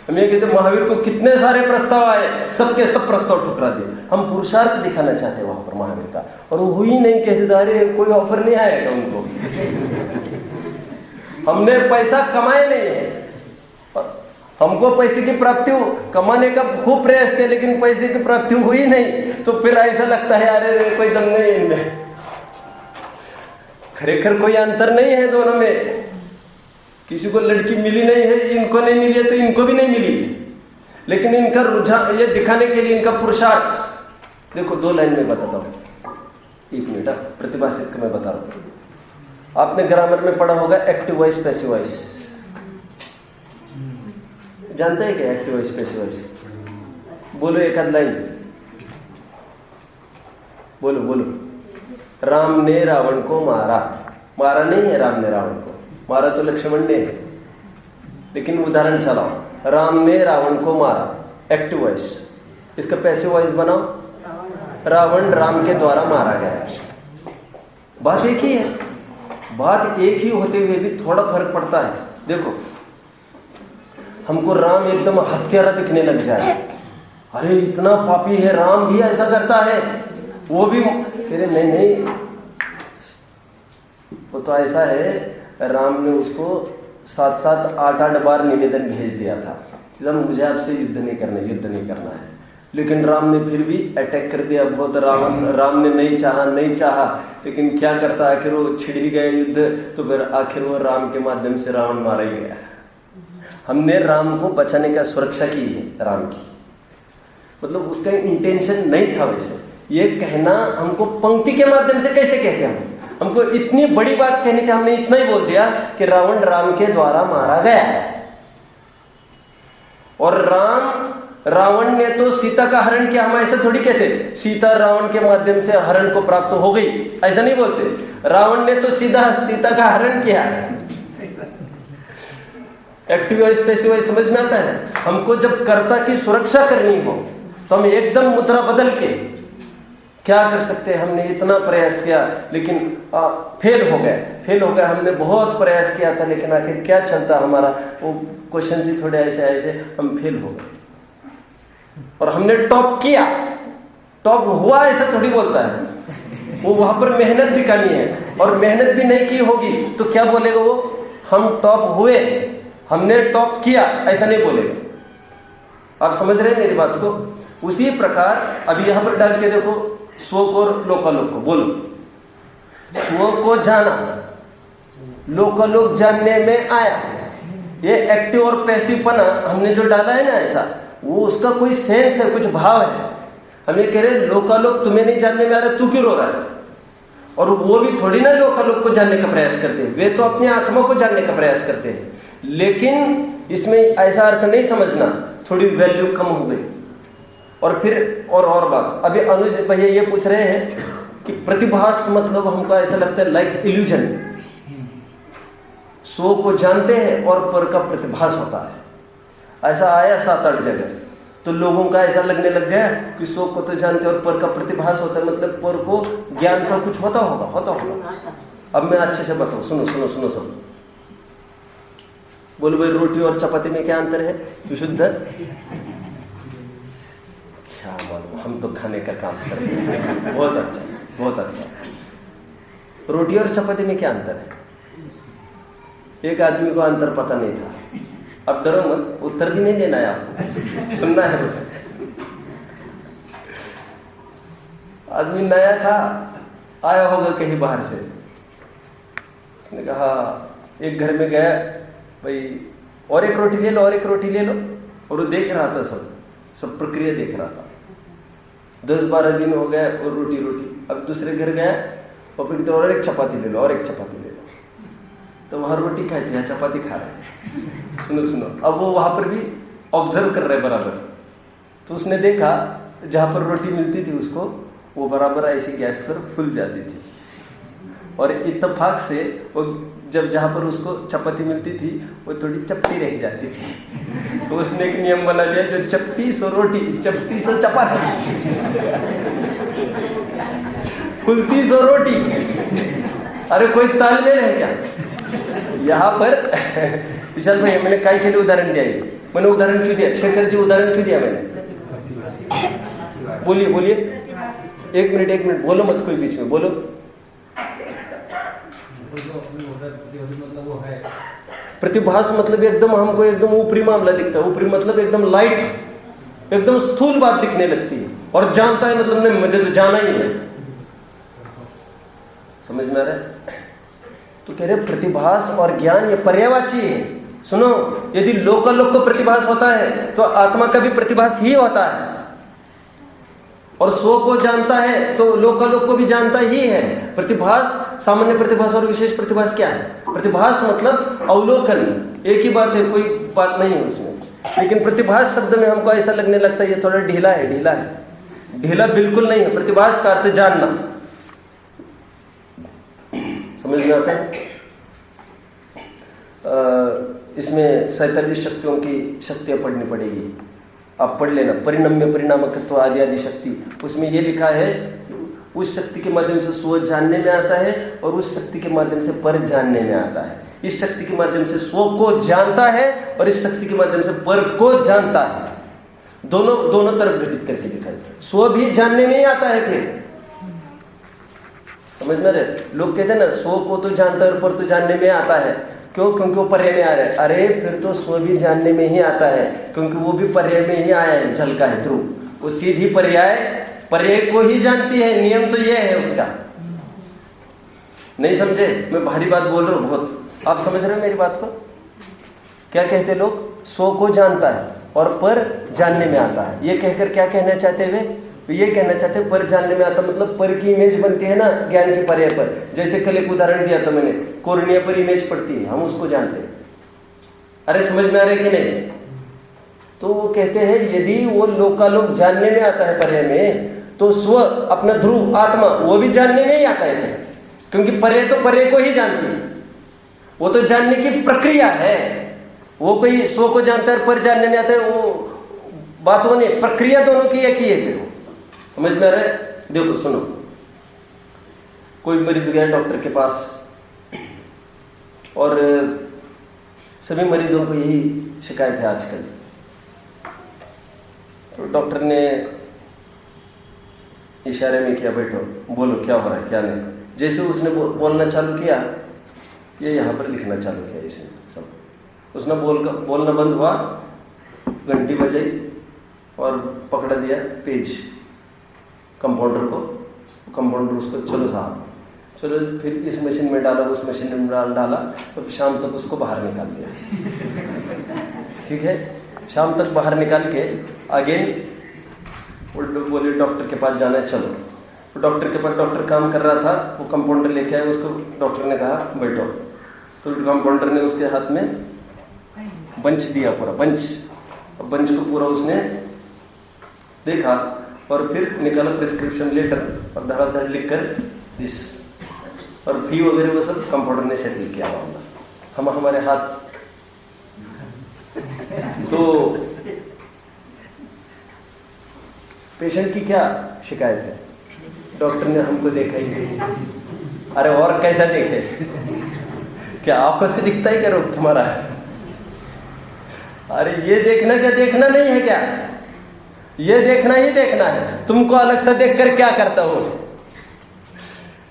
हम ये कहते महावीर को कितने सारे प्रस्ताव आए, सबके सब प्रस्ताव ठुकरा दिए। हम पुरुषार्थ दिखाना चाहते हैं वहां पर महावीर का, और वो हुई नहीं कहते, अरे कोई ऑफर नहीं आएगा उनको। हमने पैसा कमाए नहीं है, हमको पैसे की प्राप्ति कमाने का खूब प्रयास किया, लेकिन पैसे की प्राप्ति हुई नहीं, तो फिर ऐसा लगता है अरे कोई दम नहीं है इनमें। खरेखर कोई अंतर नहीं है दोनों में। किसी को लड़की मिली नहीं है, इनको नहीं मिली है तो इनको भी नहीं मिली, लेकिन इनका रुझान ये दिखाने के लिए इनका पुरुषार्थ। देखो 2 लाइन में बताता हूँ, 1 मिनट प्रतिभाषित का मैं बता रहा हूँ। आपने ग्रामर में पढ़ा होगा एक्टिव वॉइस पैसिव वॉइस, जानते हैं क्या एक्टिव वॉइस पैसिव वॉइस? बोलो एक आध लाइन, बोलो बोलो। राम ने रावण को मारा, मारा नहीं है राम ने रावण को, मारा तो लक्ष्मण ने है, लेकिन उदाहरण चलाओ। राम ने रावण को मारा, एक्टिव वॉइस। इसका पैसिव वॉइस बनाओ, रावण राम के द्वारा मारा गया। बात एक ही है, बात एक ही होते हुए भी थोड़ा फर्क पड़ता है। देखो हमको राम एकदम हत्यारा दिखने लग जाए, अरे इतना पापी है राम भी ऐसा करता है, वो भी अरे नहीं, वो तो ऐसा है, राम ने उसको 7-7, 8-8 बार निवेदन भेज दिया था, जब मुझे आपसे युद्ध नहीं करना है, लेकिन राम ने फिर भी अटैक कर दिया बहुत। राम ने नहीं चाहा, लेकिन क्या करता, आखिर वो छिड़ ही गए युद्ध, तो फिर आखिर वो राम के माध्यम से रावण मारा ही गया। हमने राम को बचाने का सुरक्षा की है, राम की, मतलब उसका इंटेंशन नहीं था वैसे। ये कहना हमको पंक्ति के माध्यम से कैसे कहते हैं, हमको इतनी बड़ी बात कहने के हमने इतना ही बोल दिया कि रावण राम के द्वारा मारा गया, और रावण ने तो सीता का हरण किया। हम ऐसे थोड़ी कहते सीता रावण के माध्यम से हरण को प्राप्त हो गई, ऐसा नहीं बोलते। रावण ने तो सीधा सीता का हरण किया। एक्टिव वॉइस पैसिव वॉइस समझ में आता है? हमको जब कर्ता की सुरक्षा करनी हो तो हम एकदम मुद्रा बदल के क्या कर सकते हैं। हमने इतना प्रयास किया लेकिन फेल हो गए। हमने बहुत प्रयास किया था, लेकिन आखिर क्या चलता हमारा, वो क्वेश्चन ही थोड़े ऐसे हम फेल हो गए। और हमने टॉप किया, टॉप हुआ ऐसा थोड़ी बोलता है। वो वहां पर मेहनत दिखानी है, और मेहनत भी नहीं की होगी तो क्या बोलेगा वो, हम टॉप हुए, हमने टॉप किया, ऐसा नहीं बोलेगा। आप समझ रहे हैं मेरी बात को? उसी प्रकार अभी यहां पर डाल के देखो, स्व को और लोकालोक को बोलो। स्व को जाना, लोकालोक जानने में आया। ये एक्टिव और पैसिव पना हमने जो डाला है ना ऐसा, वो उसका कोई सेंस है, कुछ भाव है। हम ये कह रहे लोकालोक तुम्हें नहीं जानने में आ रहा, तू क्यों रो रहा है? और वो भी थोड़ी ना लोकालोक को जानने का प्रयास करते हैं, वे तो अपनी आत्मा को जानने का प्रयास करते हैं। लेकिन इसमें ऐसा अर्थ नहीं समझना थोड़ी वैल्यू कम हो गई। और फिर और बात, अभी अनुज भैया ये पूछ रहे हैं कि प्रतिभास मतलब हमको ऐसा लगता है लाइक इल्यूजन, सो को जानते हैं और पर का प्रतिभास होता है। ऐसा आया 7-8 जगह, तो लोगों का ऐसा लगने लग गया कि सो को तो जानते हैं और पर का प्रतिभास होता है, मतलब पर को ज्ञान सा कुछ होता होगा। अब मैं अच्छे से बताऊं, सुनो सब। बोलो भाई, रोटी और चपाती में क्या अंतर है? विशुद्ध क्या मालूम, हम तो खाने का काम करते हैं। बहुत अच्छा। रोटी और चपाती में क्या अंतर है? एक आदमी को अंतर पता नहीं था। अब डरो मत, उत्तर भी नहीं देना है आपको, सुनना है बस। आदमी नया था, आया होगा कहीं बाहर से, उसने कहा, एक घर में गया, भाई और एक रोटी ले लो, और वो देख रहा था, सब प्रक्रिया देख रहा था। 10-12 दिन हो गए और रोटी। अब दूसरे घर गया और फिर और एक चपाती ले लो, तो वहाँ रोटी खाई थी, चपाती खा रहे। सुनो, अब वो वहाँ पर भी ऑब्जर्व कर रहे बराबर। तो उसने देखा जहाँ पर रोटी मिलती थी उसको, वो बराबर ऐसी गैस पर फूल जाती थी, और इत्तेफाक से वो जब जहाँ पर उसको चपाती मिलती थी वो थोड़ी चपटी रह जाती थी। तो उसने एक नियम बना लिया, जो चपटी सो रोटी, चपटी सो चपाती, फुलती सो रोटी। अरे कोई तालमेल है क्या यहाँ पर? विशाल भाई, मैंने काय के लिए उदाहरण दिया? मैंने उदाहरण क्यों दिया? शेखर जी, उदाहरण क्यों दिया मैंने? बोलिए। एक मिनट, बोलो मत, कोई बीच में बोलो। प्रतिभास मतलब एकदम हमको एकदम ऊपरी मामला दिखता है। ऊपरी मतलब एकदम लाइट, एकदम स्थूल बात दिखने लगती है। और जानता है मतलब नहीं, मुझे तो जाना ही है। समझ में आ रहा है? तो कह रहे प्रतिभास और ज्ञान ये पर्यायवाची है। सुनो, यदि लोकालोक को प्रतिभास होता है तो आत्मा का भी प्रतिभास ही होता है, और स्व को जानता है तो लोकालोक को भी जानता ही है। प्रतिभास, सामान्य प्रतिभास और विशेष प्रतिभास क्या है? प्रतिभास मतलब अवलोकन, एक ही बात है, कोई बात नहीं है उसमें। लेकिन प्रतिभास शब्द में हमको ऐसा लगने लगता है ये थोड़ा ढीला है। ढीला बिल्कुल नहीं है। प्रतिभास का अर्थ जानना। समझ में आता है? इसमें 47 शक्तियों की शक्तियां पढ़नी पड़ेगी, आप पढ़ लेना। परिणम्य, परिणामकत्व आदि शक्ति, उसमें ये लिखा है उस शक्ति के माध्यम से स्व जानने में आता है और उस शक्ति के माध्यम से पर जानने में आता है। इस शक्ति के माध्यम से स्व को जानता है और इस शक्ति के माध्यम से पर को जानता है। दोनों तरफ घटित करके दिखाई। स्व भी जानने में ही आता है। फिर समझ में रहे? लोग कहते हैं ना, स्व को तो जानता है और पर तो जानने में आता है। क्यों? क्योंकि वो पर्याय में आ रहा है। अरे फिर तो स्व भी जानने में ही आता है, क्योंकि वो भी पर्याय में ही आया है, झलका है ध्रुव। वो सीधी पर्याय को ही जानती है। नियम तो ये है उसका। नहीं समझे? मैं भारी बात बोल रहा हूँ बहुत। आप समझ रहे हो मेरी बात को? क्या कहते लोग? स्व को जानता है और पर जानने में आता है। ये कहकर क्या कहना चाहते वे? ये कहना चाहते पर जानने में आता मतलब पर की इमेज बनती है ना ज्ञान की पर्याय पर। जैसे कल एक उदाहरण दिया था मैंने, कोर्निया पर इमेज पड़ती है, हम उसको जानते हैं। अरे समझ में आ रहा है कि नहीं? तो वो कहते हैं यदि वो लोकालोक जानने में आता है पर्याय में, तो स्व अपना ध्रुव आत्मा वो भी जानने में ही आता है, क्योंकि पर्याय तो पर्याय को ही जानती है। वो तो जानने की प्रक्रिया है। वो कोई स्व को जानता है पर जानने में आता है, वो बातों ने प्रक्रिया दोनों की एक ही है। फिर समझ में आ रहा है? देखो सुनो, कोई मरीज गया डॉक्टर के पास और सभी मरीजों को यही शिकायत है आजकल। तो डॉक्टर ने इशारे में किया बैठो, बोलो क्या हो रहा है क्या नहीं। जैसे उसने बोलना चालू किया, ये यहाँ पर लिखना चालू किया इसने सब। उसने बोलना बंद हुआ, घंटी बजाई और पकड़ा दिया पेज कंपाउंडर को। कंपाउंडर उसको चलो साहब चलो, फिर इस मशीन में डाला, उस मशीन में डाला, सब शाम तक उसको बाहर निकाल दिया। ठीक है, शाम तक बाहर निकाल के अगेन बोले डॉक्टर के पास जाना है, चलो। तो डॉक्टर के पास, डॉक्टर काम कर रहा था, वो कंपाउंडर लेके आए उसको। डॉक्टर ने कहा बैठो, तो कंपाउंडर ने उसके हाथ में बंच दिया, पूरा बंच। बंच को पूरा उसने देखा और फिर निकाला प्रिस्क्रिप्शन लेटर और धराधर लिख कर दिस, और फी वगैरह वो सब कंपाउंडर ने सेटल किया मामला। हम हमारे हाथ तो पेशेंट की क्या शिकायत है, डॉक्टर ने हमको देखा ही नहीं। अरे और कैसा देखे, क्या आंखों से दिखता ही क्या रोग तुम्हारा है? अरे ये देखना क्या देखना नहीं है क्या, ये देखना ही देखना है। तुमको अलग से देख कर क्या करता हो?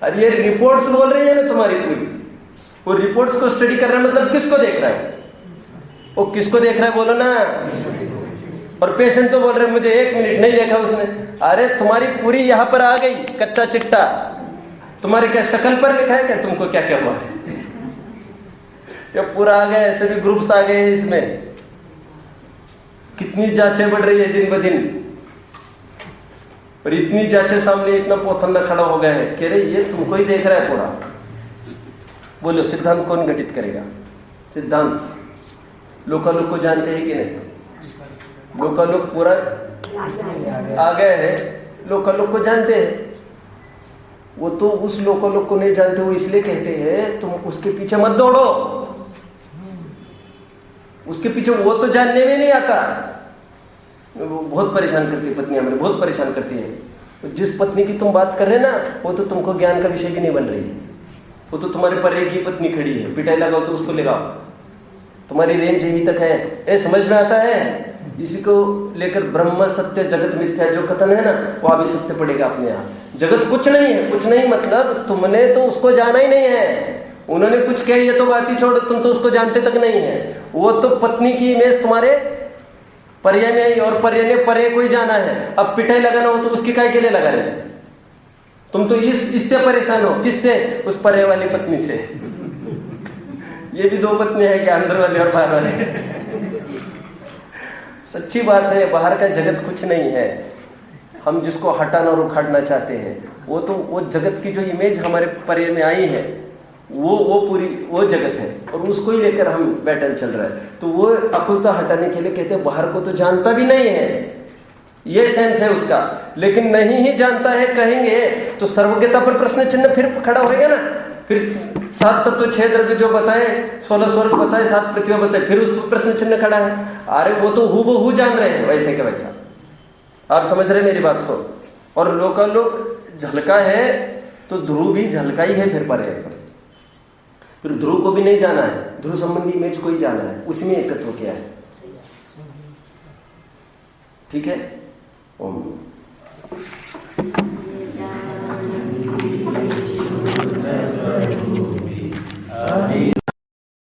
अरे ये रिपोर्ट्स बोल रही है ना तुम्हारी पूरी, वो रिपोर्ट्स को स्टडी कर रहा है, मतलब किसको देख रहा है? वो किसको देख रहा है बोलो ना। और पेशेंट तो बोल रहे मुझे 1 मिनट नहीं देखा उसने। अरे तुम्हारी पूरी यहाँ पर आ गई कच्चा चिट्टा, तुम्हारे क्या शक्ल पर लिखा है क्या तुमको क्या क्या हुआ है? ये पूरा आ गया, ऐसे भी ग्रुप्स आ गए इसमें। कितनी जांचें बढ़ रही है दिन ब दिन, और इतनी जांचें सामने, इतना पोथन्ना खड़ा हो गया है, कह रहे ये तुमको ही देख रहा है पूरा। बोलो सिद्धांत कौन घटित करेगा? सिद्धांत लोकालोक को जानते हैं कि नहीं? लोकालोक पूरा आ गया है, लोकालोक को जानते हैं। वो तो उस लोकालोक को नहीं जानते, वो इसलिए कहते हैं तुम उसके पीछे मत दौड़ो, उसके पीछे वो तो जानने में नहीं आता। वो बहुत परेशान करती है पत्नी, हमें बहुत परेशान करती है। जिस पत्नी की तुम बात कर रहे हैं ना, वो तो तुमको ज्ञान का विषय भी नहीं बन रही है। वो तो तुम्हारे परे की पत्नी खड़ी है, पिटाई लगाओ तो उसको लगाओ, तुम्हारी रेंज यही तक है। ए समझ में आता है? इसी को लेकर ब्रह्म सत्य जगत मिथ्या जो कथन है ना, वो अभी सत्य पड़ेगा अपने आप। जगत कुछ नहीं है, कुछ नहीं मतलब तुमने तो उसको जाना ही नहीं है। उन्होंने कुछ कहा ये तो बात ही छोड़ो, तुम तो उसको जानते तक नहीं है। वो तो पत्नी की इमेज तुम्हारे पर्याय में आई, और पर्याय ने परे कोई जाना है। अब पिटाई लगाना हो तो उसकी काय के लिए लगा रहे थे? तुम तो इससे परेशान हो, किससे? उस पर्याय वाली पत्नी से। ये भी 2 पत्नियां हैं क्या, अंदर वाले और बाहर वाले? सच्ची बात है, बाहर का जगत कुछ नहीं है। हम जिसको हटाना और उखाड़ना चाहते हैं, वो तो वो जगत की जो इमेज हमारे पर्याय में आई है, वो पूरी वो जगत है, और उसको ही लेकर हम बैटल चल रहा है। तो वो अकुलता हटाने के लिए कहते हैं बाहर को तो जानता भी नहीं है, ये सेंस है उसका। लेकिन नहीं ही जानता है कहेंगे तो सर्वज्ञता पर प्रश्न चिन्ह फिर खड़ा होगा ना। फिर 7 तत्व 6 द्रव्य जो बताए, 16 स्वर्ग बताए, 7 पृथ्वी बताए, फिर उस पर प्रश्न चिन्ह खड़ा है। अरे वो तो हूबहू जान रहे हैं वैसे का वैसा। आप समझ रहे मेरी बात को? और लोकालोक झलका है तो ध्रुव भी झलका ही है, फिर पर है। फिर ध्रुव को भी नहीं जाना है, ध्रुव संबंधी इमेज को ही जाना है, उसी में एकत्व किया है। ठीक है? ओम।